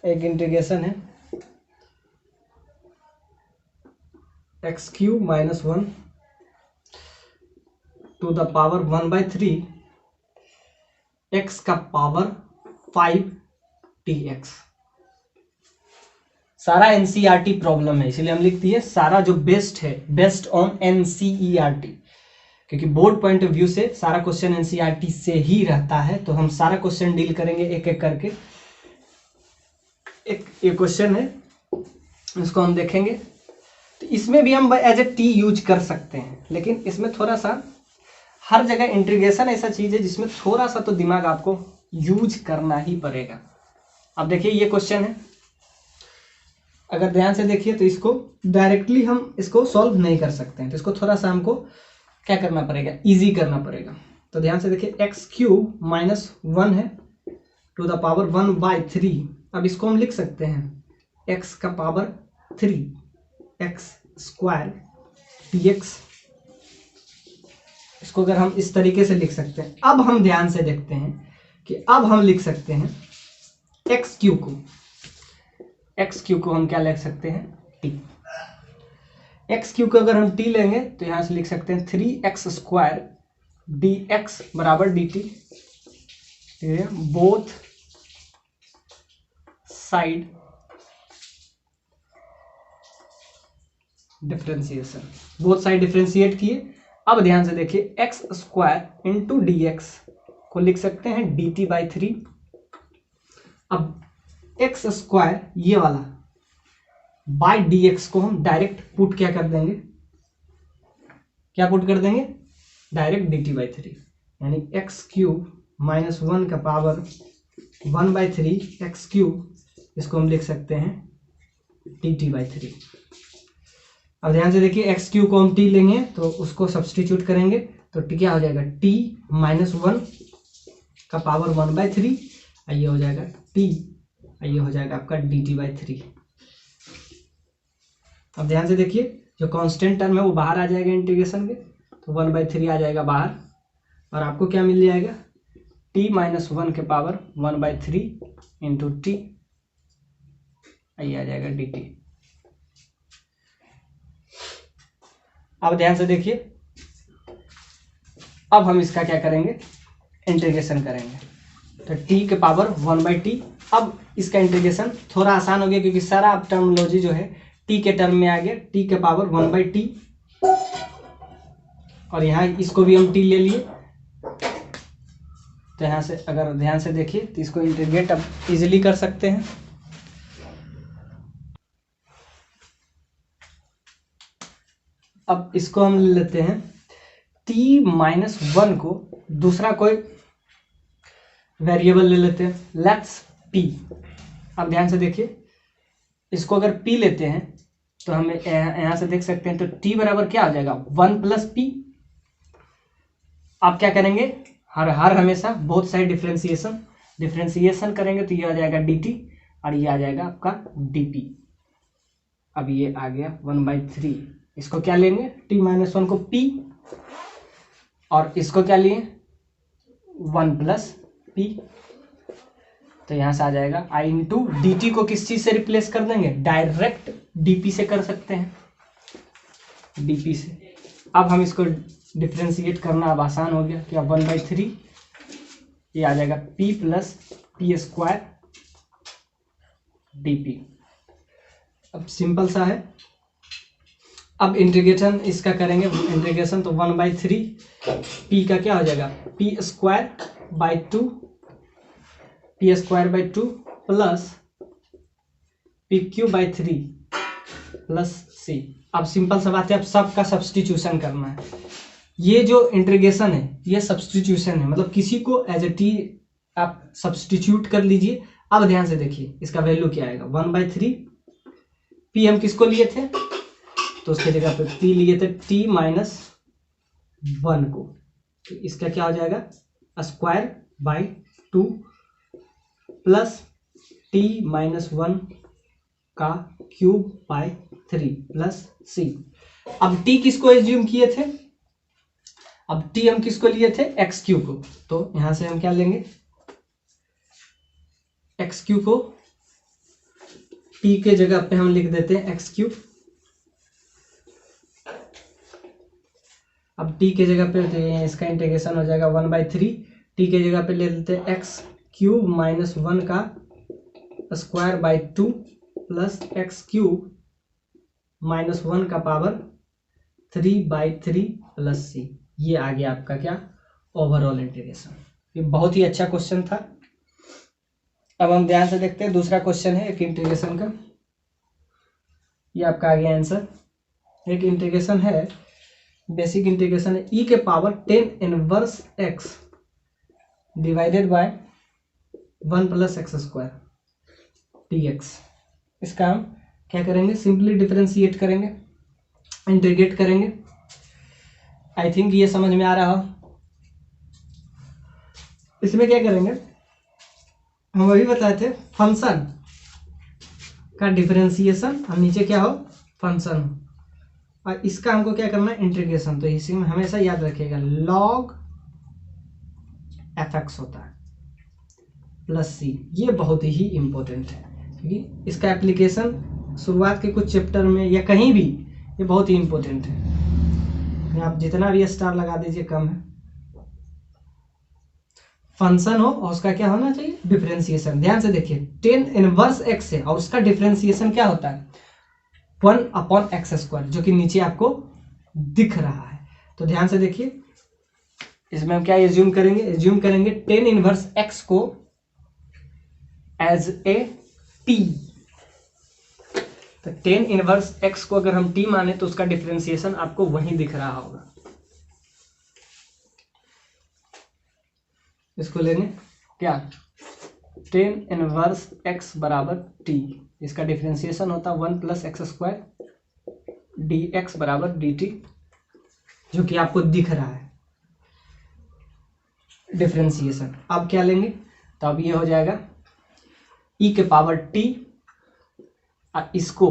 एक इंटीग्रेशन है x³ - 1 to the power 1/3 x का पावर 5 dx। सारा एनसीईआरटी प्रॉब्लम है, इसलिए हम लिखती है सारा जो बेस्ट है, बेस्ट ऑन एनसीईआरटी, क्योंकि बोर्ड पॉइंट ऑफ व्यू से सारा क्वेश्चन एनसीईआरटी से ही रहता है। तो हम सारा क्वेश्चन डील करेंगे एक एक करके। एक ये क्वेश्चन है, इसको हम देखेंगे। तो इसमें भी हम एज ए टी यूज कर सकते हैं, लेकिन इसमें थोड़ा सा, हर जगह इंटीग्रेशन ऐसा चीज है जिसमें थोड़ा सा तो दिमाग आपको यूज करना ही पड़ेगा। अब देखिए ये क्वेश्चन है, अगर ध्यान से देखिए तो इसको डायरेक्टली हम इसको सॉल्व नहीं कर सकते हैं, तो इसको थोड़ा सा हमको क्या करना पड़ेगा, इजी करना पड़ेगा। तो ध्यान से देखिए x³ - 1 है टू द पावर 1/3। अब इसको हम लिख सकते हैं x का पावर 3 x² dx। इसको अगर हम इस तरीके से लिख सकते हैं। अब हम ध्यान से देखते हैं कि अब हम लिख सकते हैं x³ को हम क्या लिख सकते हैं, t। x³ को अगर हम t लेंगे तो यहां से लिख सकते हैं 3x² dx बराबर dt। Both side differentiation, both side differentiate किए। अब ध्यान से देखिए x² इंटू dx को लिख सकते हैं dt/3। अब x² ये वाला बाय dx को हम डायरेक्ट पुट क्या कर देंगे, क्या पुट कर देंगे, डायरेक्ट dt/3, यानी x³ - 1 का पावर 1/3 x³, इसको हम लिख सकते हैं dt/3। अब ध्यान से देखिए x³ को हम t लेंगे तो उसको सब्सटीट्यूट करेंगे तो t क्या हो जाएगा, t - 1 का पावर 1/3, ये हो जाएगा t, ये हो जाएगा आपका dt/3। अब ध्यान से देखिए जो कांस्टेंट टर्म है वो बाहर आ जाएगा इंटीग्रेशन के, तो 1/3 आ जाएगा बाहर, और आपको क्या मिल जाएगा, t - 1 के पावर 1/3 इंटू t, ये आ जाएगा dt। अब ध्यान से देखिए, अब हम इसका क्या करेंगे, इंटीग्रेशन करेंगे। तो t के पावर 1/t। अब इसका इंटीग्रेशन थोड़ा आसान हो गया क्योंकि सारा टर्मिनोलॉजी जो है t के टर्म में आ गया, t के पावर 1/t, और यहाँ इसको भी हम t ले लिए। तो यहाँ से अगर ध्यान से देखिए तो इसको इंटीग्रेट अब इजीली कर सकते हैं। अब इसको हम ले लेते हैं t - 1 को दूसरा कोई वेरिएबल ले लेते हैं, लेट्स p। अब ध्यान से देखिए, इसको अगर p लेते हैं तो हमें यहां से देख सकते हैं, तो t बराबर क्या हो जाएगा, 1 + p। आप क्या करेंगे, हर हमेशा बोथ साइड डिफरेंशिएशन करेंगे तो ये आ जाएगा dt, और ये आ जाएगा आपका dp। अब ये आ गया 1/3। इसको क्या लेंगे, t - 1 को p, और इसको क्या लिए 1 + p। तो यहां से आ जाएगा i इंटू dt को किस चीज से रिप्लेस कर देंगे, डायरेक्ट dp से कर सकते हैं, dp से। अब हम इसको डिफरेंशिएट करना अब आसान हो गया, क्या 1/3, ये आ जाएगा p + p² dp। अब सिंपल सा है। अब इंटीग्रेशन इसका करेंगे, इंटीग्रेशन तो 1/3 p का क्या हो जाएगा, p² 2 plus pq/3 plus c। अब सिंपल सा बात है, अब सबका सब्सटीट्यूशन करना है। ये जो इंटीग्रेशन है ये सब्सटीट्यूशन है, मतलब किसी को एज ए टी आप सब्सटीट्यूट कर लीजिए। अब ध्यान से देखिए इसका वैल्यू क्या आएगा, 1/3 p हम किसको लिए थे, तो उसकी जगह पे p लिए थे t माइनस 1 को, तो इसका क्या हो जाएगा square by 2 plus t minus 1 का क्यूब बाई 3 प्लस c। अब t किसको एज्यूम किए थे, अब t हम किसको लिए थे एक्स क्यू को, तो यहां से हम क्या लेंगे एक्स क्यू को t के जगह पे हम लिख देते हैं एक्स क्यू। अब t के जगह पे इसका इंटीग्रेशन हो जाएगा 1/3, t के जगह पे ले लेते हैं एक्स क्यूब माइनस 1 का square by 2 plus x cube minus 1 का पावर 3/3 प्लस c। ये आ गया आपका क्या ओवरऑल इंटीग्रेशन। ये बहुत ही अच्छा क्वेश्चन था। अब हम ध्यान से देखते हैं, दूसरा क्वेश्चन है एक इंटीग्रेशन का। ये आपका आ गया आंसर। एक इंटीग्रेशन है, बेसिक इंटीग्रेशन है e के power 10 inverse x divided by 1 plus x square dx। इसका हम क्या करेंगे, सिंपली डिफरेंशिएट करेंगे, इंटीग्रेट करेंगे। आई थिंक ये समझ में आ रहा हो। इसमें क्या करेंगे, हम वही बताए थे फंक्शन का डिफरेंशिएशन और नीचे क्या हो फंक्शन हो, और इसका हमको क्या करना है इंटीग्रेशन। तो इसी में हमेशा याद रखिएगा log fx होता है प्लस c। ये बहुत ही इंपॉर्टेंट है क्योंकि इसका एप्लीकेशन शुरुआत के कुछ चैप्टर में या कहीं भी ये बहुत ही इंपॉर्टेंट है। आप जितना भी स्टार लगा दीजिए कम है। फंक्शन हो और उसका क्या होना चाहिए डिफरेंशिएशन। ध्यान से देखिए 10 इनवर्स x है और उसका डिफरेंशिएशन क्या होता है 1/x², जो कि नीचे आपको दिख रहा है। तो ध्यान से देखिए, इसमें हम क्या एज्यूम करेंगे, एज्यूम करेंगे 10 इनवर्स x को एज ए t। तो 10 इनवर्स x को अगर हम t माने तो उसका डिफरेंशिएशन आपको वहीं दिख रहा होगा। इसको लेंगे क्या 10 इनवर्स x बराबर t, इसका डिफरेंशिएशन होता है 1 प्लस एक्स स्क्वायर dx बराबर dt, जो कि आपको दिख रहा है डिफरेंशिएशन। अब क्या लेंगे, तो अब ये हो जाएगा e के पावर t, इसको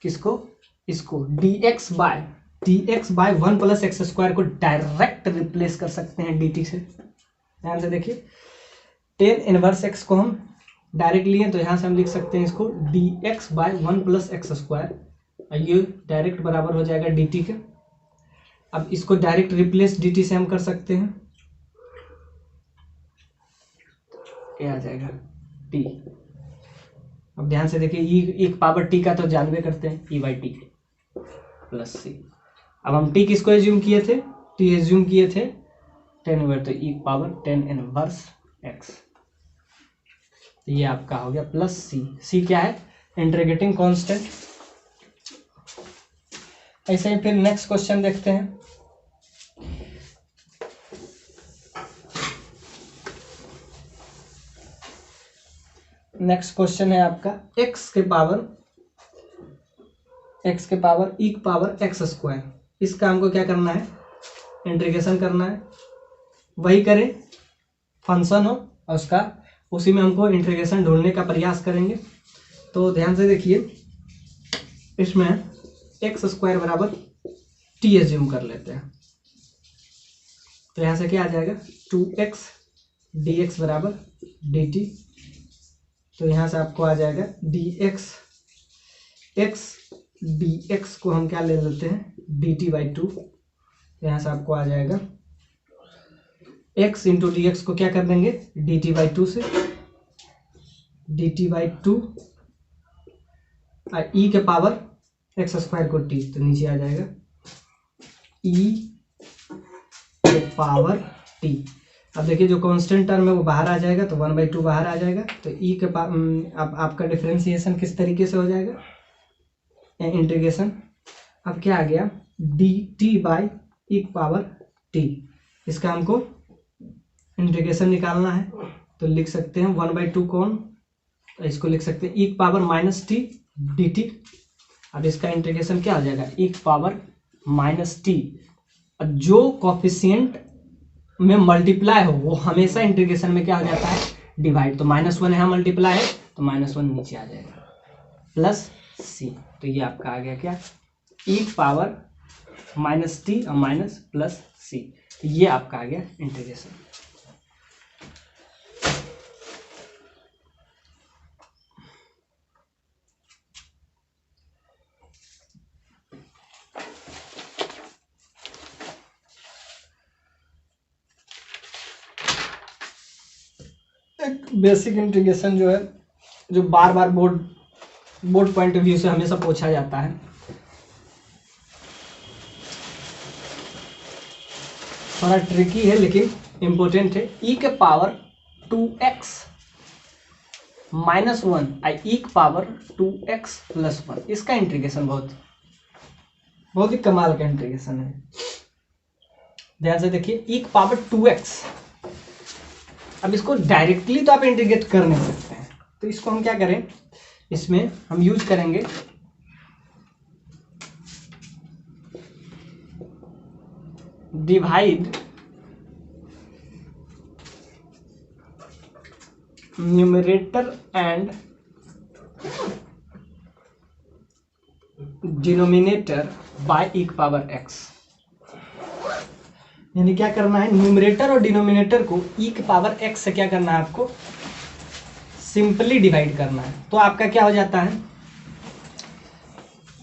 किसको इसको dx by 1 plus x square को डायरेक्ट रिप्लेस कर सकते हैं dt से। ध्यान से देखिए 10 इनवर्स x को हम डायरेक्ट लिए तो यहां से हम लिख सकते हैं इसको dx by 1 plus x square, ये डायरेक्ट बराबर हो जाएगा dt के। अब इसको डायरेक्ट रिप्लेस dt से हम कर सकते हैं, क्या आ जाएगा t। अब ध्यान से देखिए एक पावर t का तो जानवे करते हैं e/t प्लस c। अब हम t किसको एज्यूम किए थे, t एज्यूम किए थे 10 ओवर, तो e पावर 10 इनवर्स x। ये आपका हो गया प्लस c। c क्या है इंटीग्रेटिंग कांस्टेंट। ऐसे ही फिर नेक्स्ट क्वेश्चन देखते हैं। नेक्स्ट क्वेश्चन है आपका x के पावर e के पावर एक्स स्क्वायर। इसका हमको क्या करना है इंटीग्रेशन करना है। वही करें फंक्शन हो और उसका उसी में हमको इंटीग्रेशन ढूंढने का प्रयास करेंगे। तो ध्यान से देखिए, इसमें एक्स स्क्वायर बराबर टी एज्यूम कर लेते हैं। तो यहाँ से क्या आ जाएगा 2x dx बराबर dt। तो यहाँ से आपको आ जाएगा dx, x dx को हम क्या ले लेते हैं dt/2। यहाँ से आपको आ जाएगा x इंटू डी एक्स को क्या कर देंगे dt/2 से, dt/2 e के पावर एक्स स्क्वायर को t, तो नीचे आ जाएगा e के पावर t। अब देखिए जो कांस्टेंट टर्म है वो बाहर आ जाएगा, तो 1/2 बाहर आ जाएगा। तो e के अब आपका डिफरेंशिएशन किस तरीके से हो जाएगा इंटीग्रेशन। अब क्या आ गया dt/e के पावर t। इसका हमको इंटीग्रेशन निकालना है, तो लिख सकते हैं 1/2 कौन, इसको लिख सकते हैं e के पावर -t dt अब इसका इंटीग्रेशन क्या हो जाएगा, e पावर माइनस टी। जो कॉफिशिएंट में मल्टीप्लाई हो वो हमेशा इंटीग्रेशन में क्या हो जाता है, डिवाइड। तो -1 यहाँ मल्टीप्लाई है तो -1 नीचे आ जाएगा, प्लस सी। तो ये आपका आ गया क्या, e पावर माइनस टी और माइनस प्लस सी। तो ये आपका आ गया इंटीग्रेशन। एक बेसिक इंटीग्रेशन जो है, जो बार बार बोर्ड पॉइंट ऑफ व्यू से हमेशा पूछा जाता है, थोड़ा ट्रिकी है लेकिन इम्पोर्टेंट है। e के पावर 2x माइनस 1 e के पावर 2x प्लस 1, इसका इंटीग्रेशन बहुत ही कमाल का इंटीग्रेशन है। ध्यान से देखिए, e के पावर 2x। अब इसको डायरेक्टली तो आप इंटीग्रेट कर नहीं सकते हैं, तो इसको हम क्या करें, इसमें हम यूज करेंगे divide numerator and denominator by e power x। यानी क्या करना है, न्यूमरेटर और डिनोमिनेटर को e पावर x से क्या करना है, आपको सिंपली डिवाइड करना है। तो आपका क्या हो जाता है,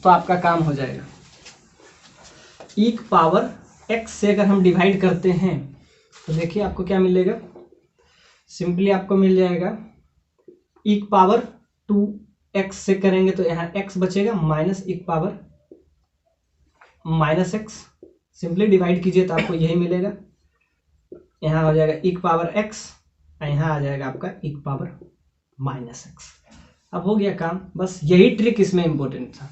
तो आपका काम हो जाएगा, e पावर x से अगर हम डिवाइड करते हैं तो देखिए आपको क्या मिलेगा, सिंपली आपको मिल जाएगा e पावर 2x से करेंगे तो यहाँ x बचेगा, minus e power minus x। Simply divide कीजिए तो आपको यही मिलेगा, यहाँ हो जाएगा e पावर x और यहाँ आ जाएगा आपका e पावर माइनस x। अब हो गया काम, बस यही ट्रिक इसमें इंपॉर्टेंट था।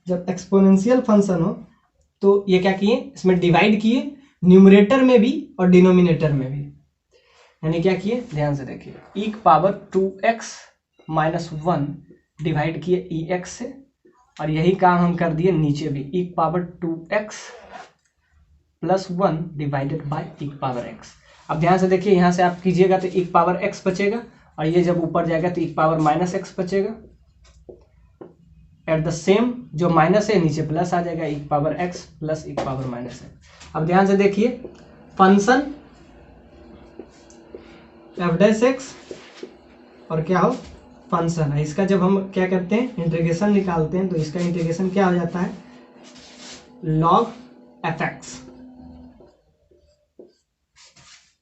जब एक्सपोनेंशियल फंक्शन हो तो ये क्या किए, इसमें डिवाइड किए, न्यूमरेटर में भी और डिनोमिनेटर में भी। यानी क्या किए, ध्यान से देखिए, e power 2x minus 1 divide किए ex से, और यही काम हम कर दिए नीचे भी, e power 2x plus 1 divided by e power x। अब ध्यान से देखिए, यहाँ से आप कीजिएगा तो e पावर x बचेगा, और ये जब ऊपर जाएगा तो e पावर माइनस x बचेगा। एट द सेम जो माइनस है नीचे प्लस आ जाएगा, e power x plus e power minus x। अब ध्यान से देखिए, फंक्शन f डैश x और क्या हो, फंक्शन है, इसका जब हम क्या करते हैं, इंटीग्रेशन निकालते हैं, तो इसका इंटीग्रेशन क्या हो जाता है, log fx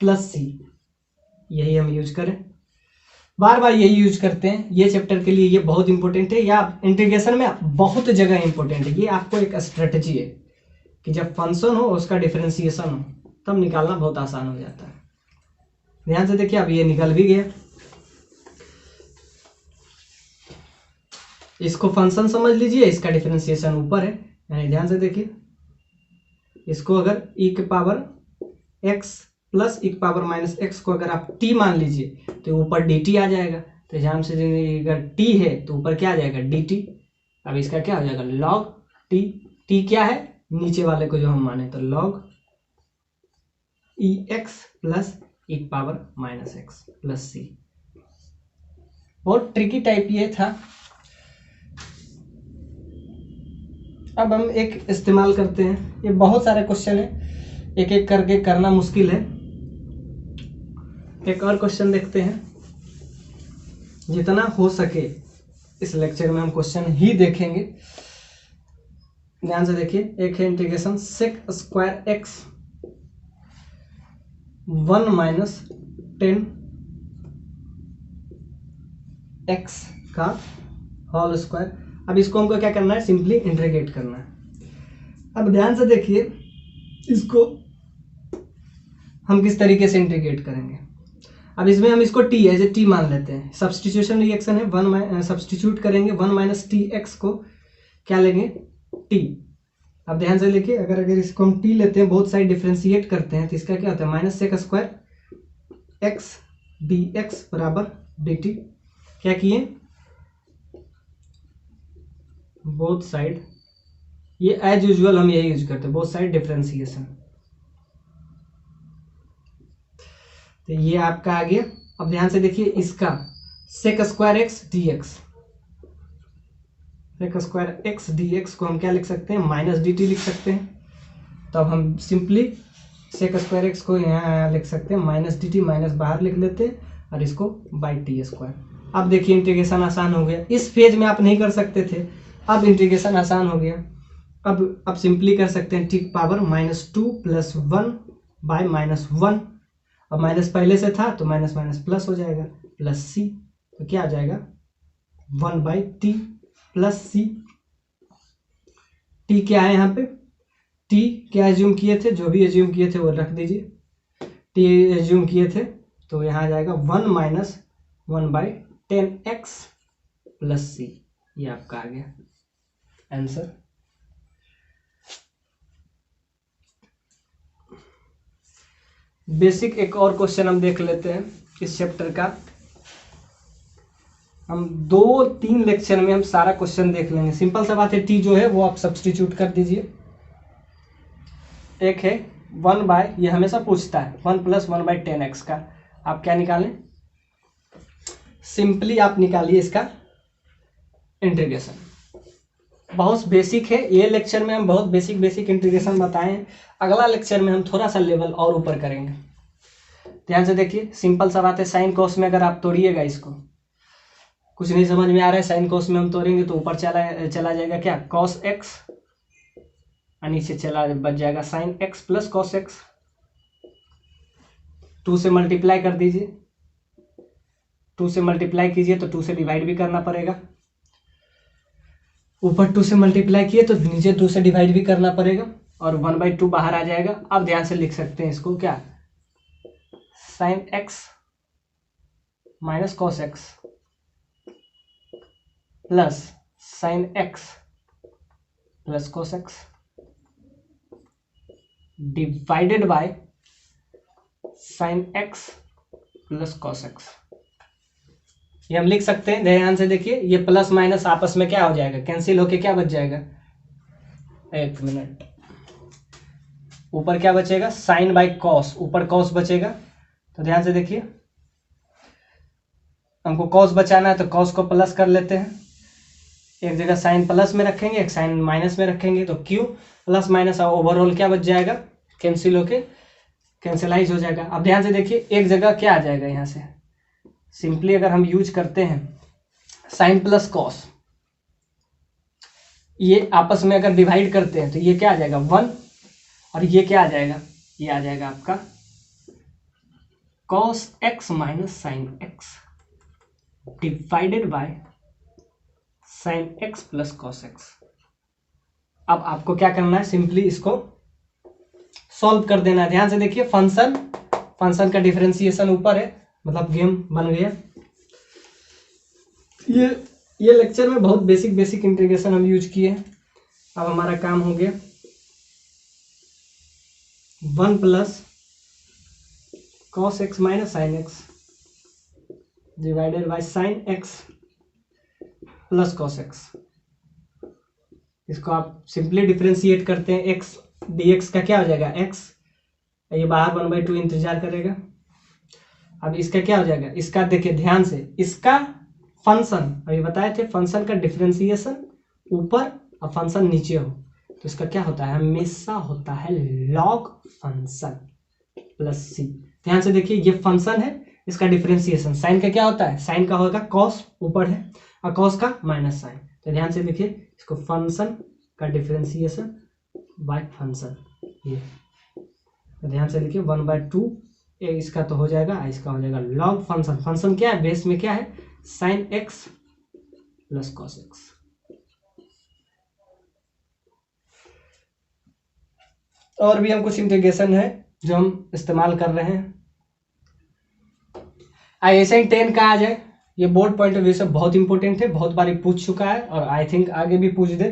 प्लस सी। यही हम यूज करें, बार बार यही यूज करते हैं। ये चैप्टर के लिए ये बहुत इंपॉर्टेंट है, या इंटीग्रेशन में बहुत जगह इंपॉर्टेंट है। ये आपको एक स्ट्रेटजी है कि जब फंक्शन हो उसका डिफरेंशिएशन हो तब निकालना बहुत आसान हो जाता है। ध्यान से देखिए, अब ये निकल भी गया। इसको फंक्शन समझ लीजिए, इसका डिफरेंशिएशन ऊपर है। यानी ध्यान से देखिए, इसको अगर e के पावर x प्लस e के पावर माइनस x को अगर आप t मान लीजिए तो ऊपर dt आ जाएगा। तो ध्यान से अगर t है तो ऊपर क्या आ जाएगा, dt। अब इसका क्या हो जाएगा, log t। t क्या है, नीचे वाले को जो हम माने, तो log ex प्लस e के power minus x plus c। बहुत ट्रिकी टाइप ये था। अब हम एक इस्तेमाल करते हैं, ये बहुत सारे क्वेश्चन है, एक एक करके करना मुश्किल है। एक और क्वेश्चन देखते हैं, जितना हो सके इस लेक्चर में हम क्वेश्चन ही देखेंगे। ध्यान से देखिए, एक है integration sec square x 1 minus 10 x का होल स्क्वायर। अब इसको हमको क्या करना है, सिंपली इंटीग्रेट करना है। अब ध्यान से देखिए, इसको हम किस तरीके से इंटीग्रेट करेंगे। अब इसमें हम इसको t एज ए टी मान लेते हैं, सब्सटीट्यूशन रिएक्शन है, 1 सब्सटीट्यूट करेंगे, 1 माइनस टी एक्स को क्या लेंगे, t। अब ध्यान से देखिए, अगर इसको हम t लेते हैं, बहुत सारी डिफ्रेंशिएट करते हैं, तो इसका क्या होता है, minus sec square x d x बराबर डी टी। क्या किए, बोथ साइड, ये एज यूजुअल हम यही यूज करते हैं, बोथ साइड डिफरेंशिएशन। तो ये आपका आ गया। अब ध्यान से देखिए इसका sec square x d x, sec square x d x को हम क्या लिख सकते हैं, माइनस डी टी लिख सकते हैं। तो अब हम सिंपली सेक स्क्वायर एक्स को यहाँ लिख सकते हैं माइनस डी टी, माइनस बाहर लिख लेते हैं और इसको बाई टी स्क्वायर। अब देखिए इंटीग्रेशन आसान हो गया, इस फेज में आप नहीं कर सकते थे, अब इंटीग्रेशन आसान हो गया। अब सिंपली कर सकते हैं टी पावर -2 + 1 बाय -1। अब माइनस पहले से था तो माइनस माइनस प्लस हो जाएगा, प्लस सी, तो क्या आ जाएगा 1/t प्लस सी। टी क्या है यहाँ पे, टी क्या एज्यूम किए थे, जो भी एज्यूम किए थे वो रख दीजिए, टी एज्यूम किए थे तो यहाँ आ जाएगा 1 - 1/10x प्लस सी। ये आपका आ गया आंसर। बेसिक एक और क्वेश्चन हम देख लेते हैं इस चैप्टर का। हम 2-3 लेक्चर में हम सारा क्वेश्चन देख लेंगे। सिंपल सा बात है, टी जो है वो आप सब्सटीट्यूट कर दीजिए। एक है 1/, ये हमेशा पूछता है 1 + 1/10x का आप क्या निकालें, सिंपली आप निकालिए इसका इंटीग्रेशन। बहुत बेसिक है, ये लेक्चर में हम बहुत बेसिक इंटीग्रेशन बताए हैं। अगला लेक्चर में हम थोड़ा सा लेवल और ऊपर करेंगे। ध्यान से देखिए, सिंपल सा बात है, साइन कोस में अगर आप तोड़िएगा, इसको कुछ नहीं समझ में आ रहा है, साइन कोस में हम तोड़ेंगे तो ऊपर चला जाएगा क्या, cos x, और नीचे चला बच जाएगा sin x plus cos x। 2 से मल्टीप्लाई कर दीजिए, 2 से मल्टीप्लाई कीजिए तो 2 से डिवाइड भी करना पड़ेगा, ऊपर 2 से मल्टीप्लाई किए तो नीचे 2 से डिवाइड भी करना पड़ेगा, और 1/2 बाहर आ जाएगा। अब ध्यान से लिख सकते हैं इसको क्या, sin x minus cos x plus sin x plus cos x divided bye sin x plus cos x। ये हम लिख सकते हैं, ध्यान से देखिए, ये प्लस माइनस आपस में क्या हो जाएगा, कैंसिल होके क्या बच जाएगा, एक मिनट, ऊपर क्या बचेगा, साइन बाय कॉस, ऊपर कॉस बचेगा। तो ध्यान से देखिए, हमको कॉस बचाना है तो कॉस को प्लस कर लेते हैं, एक जगह साइन प्लस में रखेंगे, एक साइन माइनस में रखेंगे, तो क्यू प्लस माइनस ओवरऑल क्या बच जाएगा, कैंसिल होके कैंसिलाइज हो जाएगा। अब ध्यान से देखिए, एक जगह क्या आ जाएगा, यहाँ से सिंपली अगर हम यूज करते हैं साइन प्लस कॉस, ये आपस में अगर डिवाइड करते हैं तो ये क्या आ जाएगा 1, और ये क्या आ जाएगा, ये आ जाएगा आपका cos x minus sine x divided by sine x plus cos x। अब आपको क्या करना है, सिंपली इसको सॉल्व कर देना है। ध्यान से देखिए, फंक्शन का डिफरेंशिएशन ऊपर है, मतलब गेम बन गया। ये लेक्चर में बहुत बेसिक इंटीग्रेशन हम यूज किए हैं। अब हमारा काम हो गया 1 + cos x minus sine x divided by sine x plus cos x। इसको आप सिंपली डिफरेंशिएट करते हैं, x dx का क्या हो जाएगा x, ये बाहर 1/2 इंतजार करेगा। अब इसका क्या हो जाएगा, इसका देखिए ध्यान से, इसका फंक्शन अभी बताए थे, फंक्शन का डिफरेंशिएशन ऊपर और फंक्शन नीचे हो तो इसका क्या होता है, हमेशा होता है लॉग फंक्शन प्लस सी। ध्यान से देखिए, ये फंक्शन है, इसका डिफरेंशिएशन साइन का क्या होता है, साइन का होगा कॉस, ऊपर है, और कॉस का माइनस साइन। तो ध्यान से देखिए, इसको फंक्शन का डिफरेंशिएशन बाय फंक्शन, ये तो ध्यान से देखिए 1/2 इसका तो हो जाएगा, इसका हो जाएगा लॉग फंक्शन। फंक्शन क्या है, बेस में क्या है, sine x plus cos x। और भी हम कुछ इंटीग्रेशन है जो हम इस्तेमाल कर रहे हैं। ISN 10 का आ जाए, ये बोर्ड पॉइंट ऑफ व्यू से बहुत इंपॉर्टेंट है, बहुत बार पूछ चुका है और आई थिंक आगे भी पूछ दे।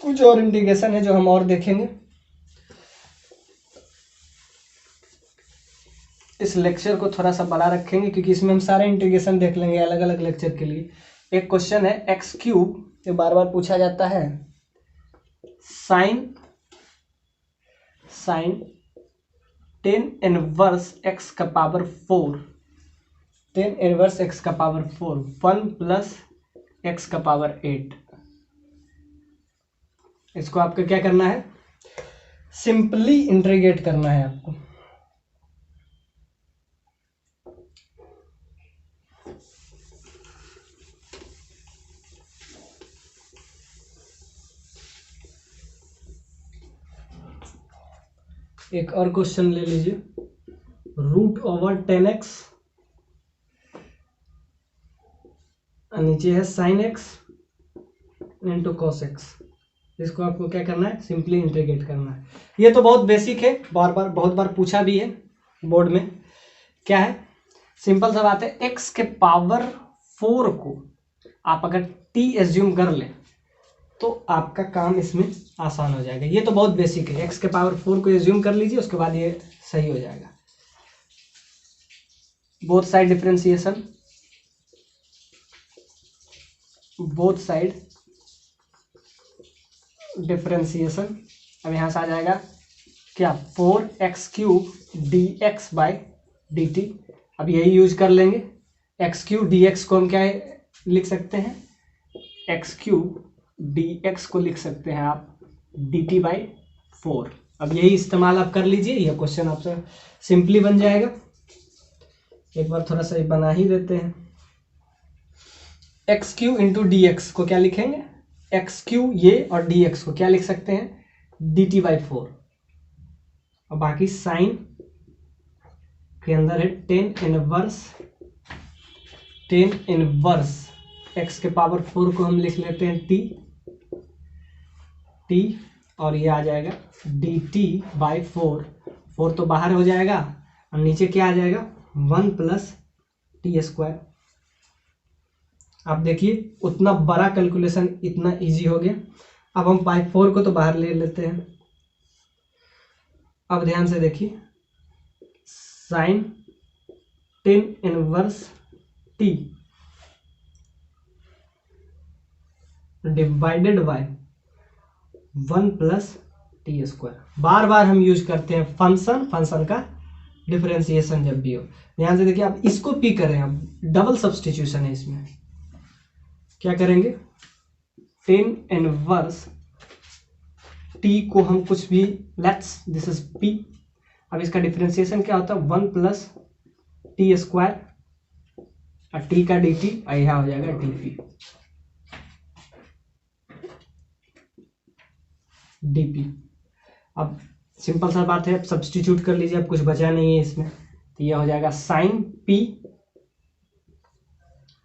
कुछ और इंटीग्रेशन है जो हम और देखेंगे। इस लेक्चर को थोड़ा सा बड़ा रखेंगे क्योंकि इसमें हम सारे इंटीग्रेशन देख लेंगे अलग अलग लेक्चर के लिए, एक क्वेश्चन है एक्स क्यूब, ये बार बार पूछा जाता है, साइन टेन इनवर्स एक्स का पावर 4, टेन इनवर्स एक्स का पावर 4 1 प्लस एक्स का पावर 8। इसको आपको क्या करना है, सिंपली इंटीग्रेट करना है आपको। एक और क्वेश्चन ले लीजिए, रूट ओवर 10x, नीचे है sign x into cos x. इसको आपको क्या करना है, सिंपली इंटीग्रेट करना है। ये तो बहुत बेसिक है, बहुत बार पूछा भी है बोर्ड में। क्या है, सिंपल सा बात है, x के पावर 4 को आप अगर t एज्यूम कर ले तो आपका काम इसमें आसान हो जाएगा। ये तो बहुत बेसिक है, x के पावर 4 को एज्यूम कर लीजिए, उसके बाद ये सही हो जाएगा। बोथ साइड डिफरेंशिएशन, अब यहां से आ जाएगा क्या, 4x cube dx by dt। अब यही यूज कर लेंगे, x क्यूब dx को हम क्या लिख सकते हैं, x क्यूब dx को लिख सकते हैं आप dt बाई 4। अब यही इस्तेमाल आप कर लीजिए, यह क्वेश्चन आपसे सिंपली बन जाएगा। एक बार थोड़ा सा बना ही देते हैं। X Q into D x को क्या लिखेंगे, एक्स क्यू ये, और डी एक्स को क्या लिख सकते हैं, डी टी बाई 4। और बाकी साइन के अंदर है टेन इनवर्स एक्स के पावर 4 को हम लिख लेते हैं टी, और ये आ जाएगा डी टी बाई 4 तो बाहर हो जाएगा, और नीचे क्या आ जाएगा, 1 प्लस टी स्क्वायर। आप देखिए उतना बड़ा कैलकुलेशन इतना इजी हो गया। अब हम बाई 4 को तो बाहर ले लेते हैं। अब ध्यान से देखिए, sine tan inverse T divided by 1 plus T square. बार बार हम यूज करते हैं फंक्शन का डिफरेंशिएशन जब भी हो। ध्यान से देखिए, आप इसको पी करें, अब डबल सब्सटीट्यूशन है इसमें। क्या करेंगे, टेन इनवर्स टी को हम कुछ भी, लेट्स दिस इज पी। अब इसका डिफरेंशिएशन क्या होता है, 1 प्लस टी स्क्वायर, और टी का डी टी, यह हो जाएगा डी पी डीपी। अब सिंपल सा बात है, सब्सटीट्यूट कर लीजिए, अब कुछ बचा नहीं है इसमें, तो यह हो जाएगा साइन पी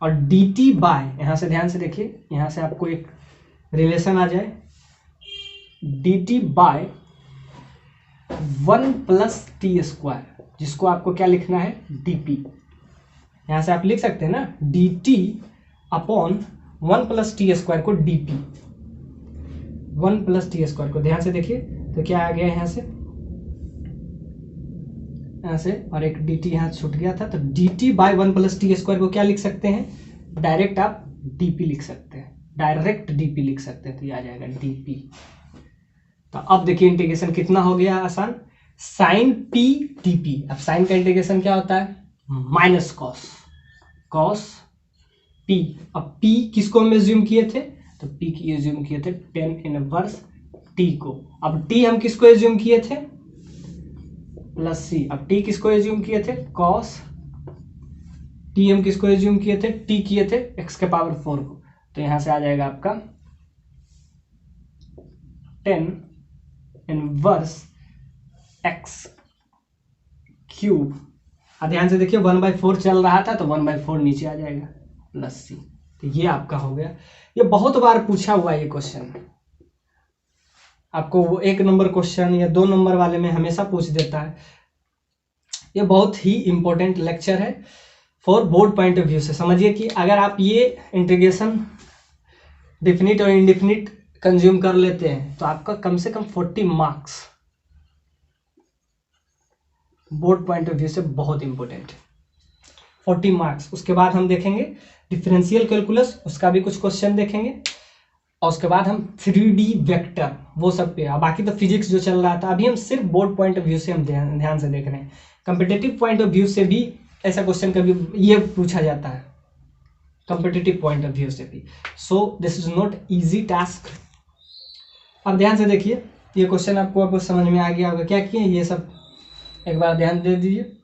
और डी टी बाय, यहां से ध्यान से देखिए, यहां से आपको एक रिलेशन आ जाए, d t by 1 plus T square, जिसको आपको क्या लिखना है, डीपी। यहां से आप लिख सकते हैं ना, D T upon 1 plus T square को डीपी, 1 प्लस टी स्क्वायर को। ध्यान से देखिए, तो क्या आ गया यहां से, और एक डी टी यहाँ छूट गया था, तो D T by 1 plus T square को क्या लिख सकते हैं, डायरेक्ट आप डीपी लिख सकते हैं, तो ये आ जाएगा डीपी। तो अब देखिए इंटीग्रेशन कितना हो गया आसान, साइन पी डीपी। अब साइन का इंटीग्रेशन क्या होता है, माइनस कॉस पी। अब पी किसको हम एज्यूम किए थे, तो पी की एज्यूम किए थे टेन इनवर्स टी को। अब टी हम किसको एज्यूम किए थे, प्लस सी। अब टी किसको एज्यूम किए थे, कॉस टी हम किसको एज्यूम किए थे, टी किए थे एक्स के पावर 4 को। तो यहां से आ जाएगा आपका 10 इनवर्स एक्स क्यूब। ध्यान से देखिए 1/4 चल रहा था, तो 1/4 नीचे आ जाएगा, प्लस सी। तो ये आपका हो गया। ये बहुत बार पूछा हुआ ये क्वेश्चन, आपको वो 1 नंबर क्वेश्चन या 2 नंबर वाले में हमेशा पूछ देता है। ये बहुत ही इंपॉर्टेंट लेक्चर है for board point of view से। समझिए कि अगर आप ये इंटीग्रेशन डिफिनिट और इंडिफिनिट कंज्यूम कर लेते हैं, तो आपका कम से कम 40 marks board point of view से बहुत इंपॉर्टेंट है। 40 मार्क्स। उसके बाद हम देखेंगे डिफरेंशियल कैलकुलस, उसका भी कुछ क्वेश्चन देखेंगे, और उसके बाद हम 3D वेक्टर वो सब पे। बाकी तो फिजिक्स जो चल रहा था, अभी हम सिर्फ बोर्ड पॉइंट ऑफ व्यू से हम ध्यान से देख रहे हैं। कंपिटेटिव पॉइंट ऑफ व्यू से भी ऐसा क्वेश्चन कभी ये पूछा जाता है, कंपिटेटिव पॉइंट ऑफ व्यू से भी। So this is not easy task. अब ध्यान से देखिए, ये क्वेश्चन आपको अब समझ में आ गया होगा क्या किए, ये सब एक बार ध्यान दे दीजिए।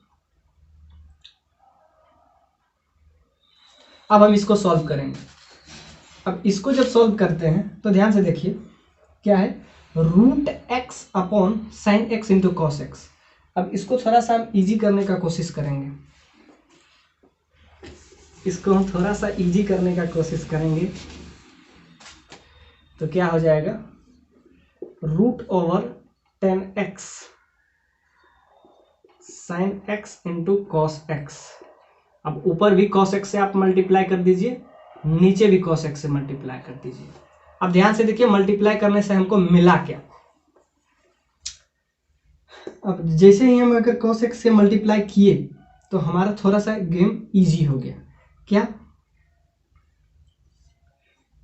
अब हम इसको सॉल्व करेंगे। अब इसको जब सॉल्व करते हैं तो ध्यान से देखिए क्या है, root x upon sine x into cos x. अब इसको थोड़ा सा हम इजी करने का कोशिश करेंगे, इसको हम थोड़ा सा इजी करने का कोशिश करेंगे। तो क्या हो जाएगा, root over 10x sine x into cos x. अब ऊपर भी cos x से आप मल्टीप्लाई कर दीजिए, नीचे भी cos x से मल्टीप्लाई कर दीजिए। अब ध्यान से देखिए, मल्टीप्लाई करने से हमको मिला क्या। अब जैसे ही हम अगर cos x से मल्टीप्लाई किए तो हमारा थोड़ा सा गेम इजी हो गया। क्या,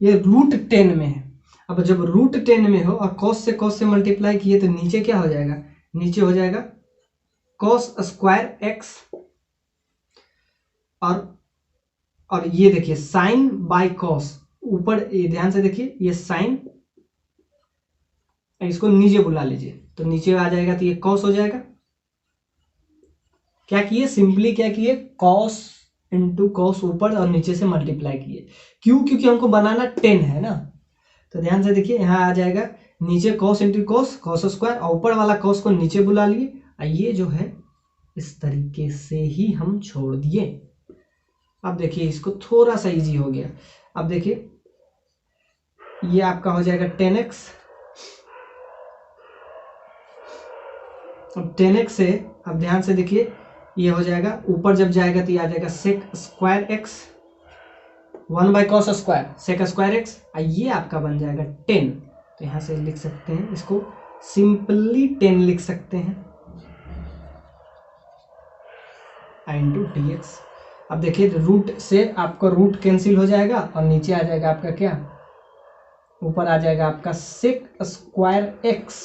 ये रूट 10 में है। अब जब रूट 10 में हो और cos से मल्टीप्लाई किए तो नीचे क्या हो जाएगा, नीचे हो जाएगा cos स्क्वायर x, और ये देखिए साइन बाय कॉस, ऊपर ध्यान से देखिए ये साइन, इसको नीचे बुला लीजिए तो नीचे आ जाएगा, तो ये कॉस हो जाएगा। क्या किए, सिंपली क्या किए, कॉस इंटू कॉस ऊपर और नीचे से मल्टीप्लाई किए। क्यों, क्योंकि हमको बनाना 10 है ना। तो ध्यान से देखिए, यहाँ आ जाएगा नीचे cos into cos, cos square, और ऊपर वाला कॉस को नीचे बुला लिए। ये जो है इस तरीके से ही हम छोड़ दिए। अब देखिए इसको थोड़ा सा इजी हो गया। अब देखिए ये आपका हो जाएगा 10x। अब 10x से अब ध्यान से देखिए ये हो जाएगा, ऊपर जब जाएगा तो ये आ जाएगा sec square x, 1 by cos square sec square x, ये आपका बन जाएगा 10। तो यहाँ से लिख सकते हैं, इसको सिंपली 10 लिख सकते हैं इंटू डी एक्स। अब देखिए रूट से आपका रूट कैंसिल हो जाएगा और नीचे आ जाएगा आपका क्या, ऊपर आ जाएगा आपका sec square x,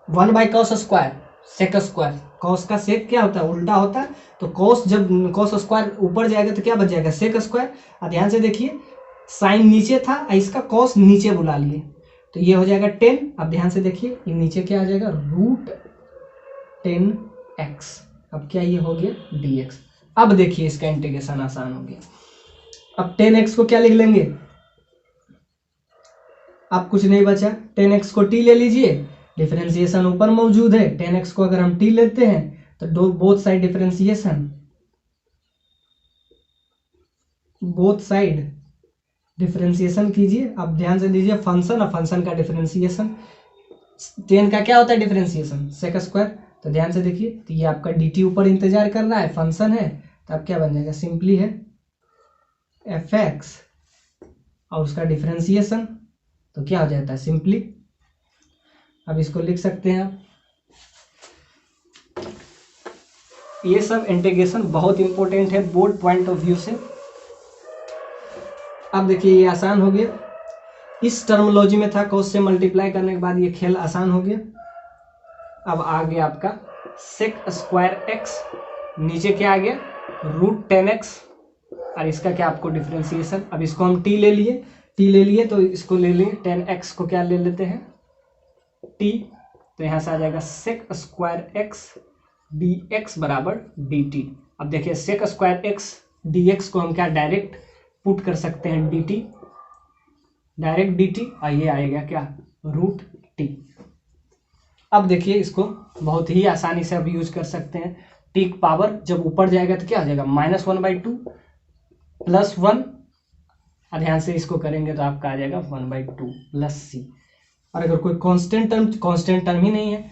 1 by cos square sec square. Cos का सेक क्या होता है, उल्टा होता है। तो कॉस, जब कॉस स्क्वायर ऊपर जाएगा तो क्या बच जाएगा, सेक स्क्वायर। और ध्यान से देखिए साइन नीचे था, इसका कॉस नीचे बुला लिए तो ये हो जाएगा 10। अब ध्यान से देखिए ये नीचे क्या आ जाएगा, रूट 10x। अब क्या ये हो गया dx। अब देखिए इसका इंटीग्रेशन आसान हो गया। अब 10x को क्या लिख लेंगे, अब कुछ नहीं बचा, 10x को t ले लीजिए, डिफरेंशिएशन ऊपर मौजूद है। 10x को अगर हम t लेते हैं तो बोथ साइड डिफरेंशिएशन कीजिए। अब ध्यान से दीजिए फंक्शन और फंक्शन का डिफरेंशिएशन, 10 का क्या होता है डिफरेंशिएशन, सेक स्क्वायर। तो ध्यान से देखिए, तो ये आपका dt ऊपर इंतजार कर रहा है, फंक्शन है, तो अब क्या बन जाएगा, सिंपली है fx और उसका डिफरेंशिएशन, तो क्या हो जाता है सिंपली। अब इसको लिख सकते हैं आप। ये सब इंटीग्रेशन बहुत इंपॉर्टेंट है बोर्ड पॉइंट ऑफ व्यू से। अब देखिए ये आसान हो गया, इस टर्मोलॉजी में था cos से मल्टीप्लाई करने के बाद ये खेल आसान हो गया। अब आ गया आपका सेक स्क्वायर एक्स, नीचे क्या आ गया रूट 10x, और इसका क्या आपको डिफरेंशिएशन। अब इसको हम t ले लिए तो इसको ले लिए 10x को क्या ले लेते हैं t, तो यहाँ से आ जाएगा सेक स्क्वायर एक्स dx बराबर dt। अब देखिए सेक स्क्वायर एक्स dx को हम क्या डायरेक्ट पुट कर सकते हैं dt, डायरेक्ट dt, और ये आएगा क्या रूट t। अब देखिए इसको बहुत ही आसानी से अब यूज कर सकते हैं। t की पावर जब ऊपर जाएगा तो क्या हो जाएगा -1/2 + 1, और ध्यान से इसको करेंगे तो आपका आ जाएगा 1/2 + c। और अगर कोई कांस्टेंट टर्म ही नहीं है,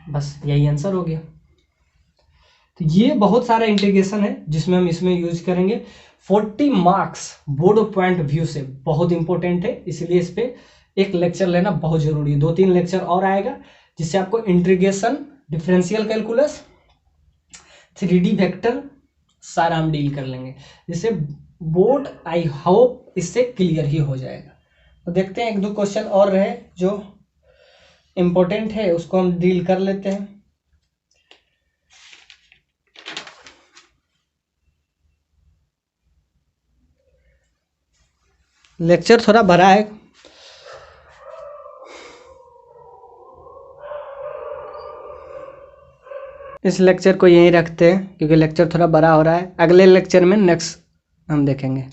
बस यही आंसर हो गया। तो ये बहुत सारा इंटीग्रेशन है जिसमें हम इसमें यूज करेंगे। 40 मार्क्स बोर्ड पॉइंट व्यू से बहुत इंपॉर्टेंट है, इसलिए इस पे एक लेक्चर लेना बहुत जरूरी है। 2-3 लेक्चर और आएगा जिससे आपको integration, differential calculus, 3D vector सारा हम डील कर लेंगे, जिससे बोर्ड आई होप इससे क्लियर ही हो जाएगा। तो देखते हैं, एक दो क्वेश्चन और रहे जो इम्पोर्टेंट है, उसको हम डील कर लेते हैं। लेक्चर थोड़ा बड़ा है, इस लेक्चर को यहीं रखते हैं क्योंकि लेक्चर थोड़ा बड़ा हो रहा है। अगले लेक्चर में नेक्स्ट हम देखेंगे।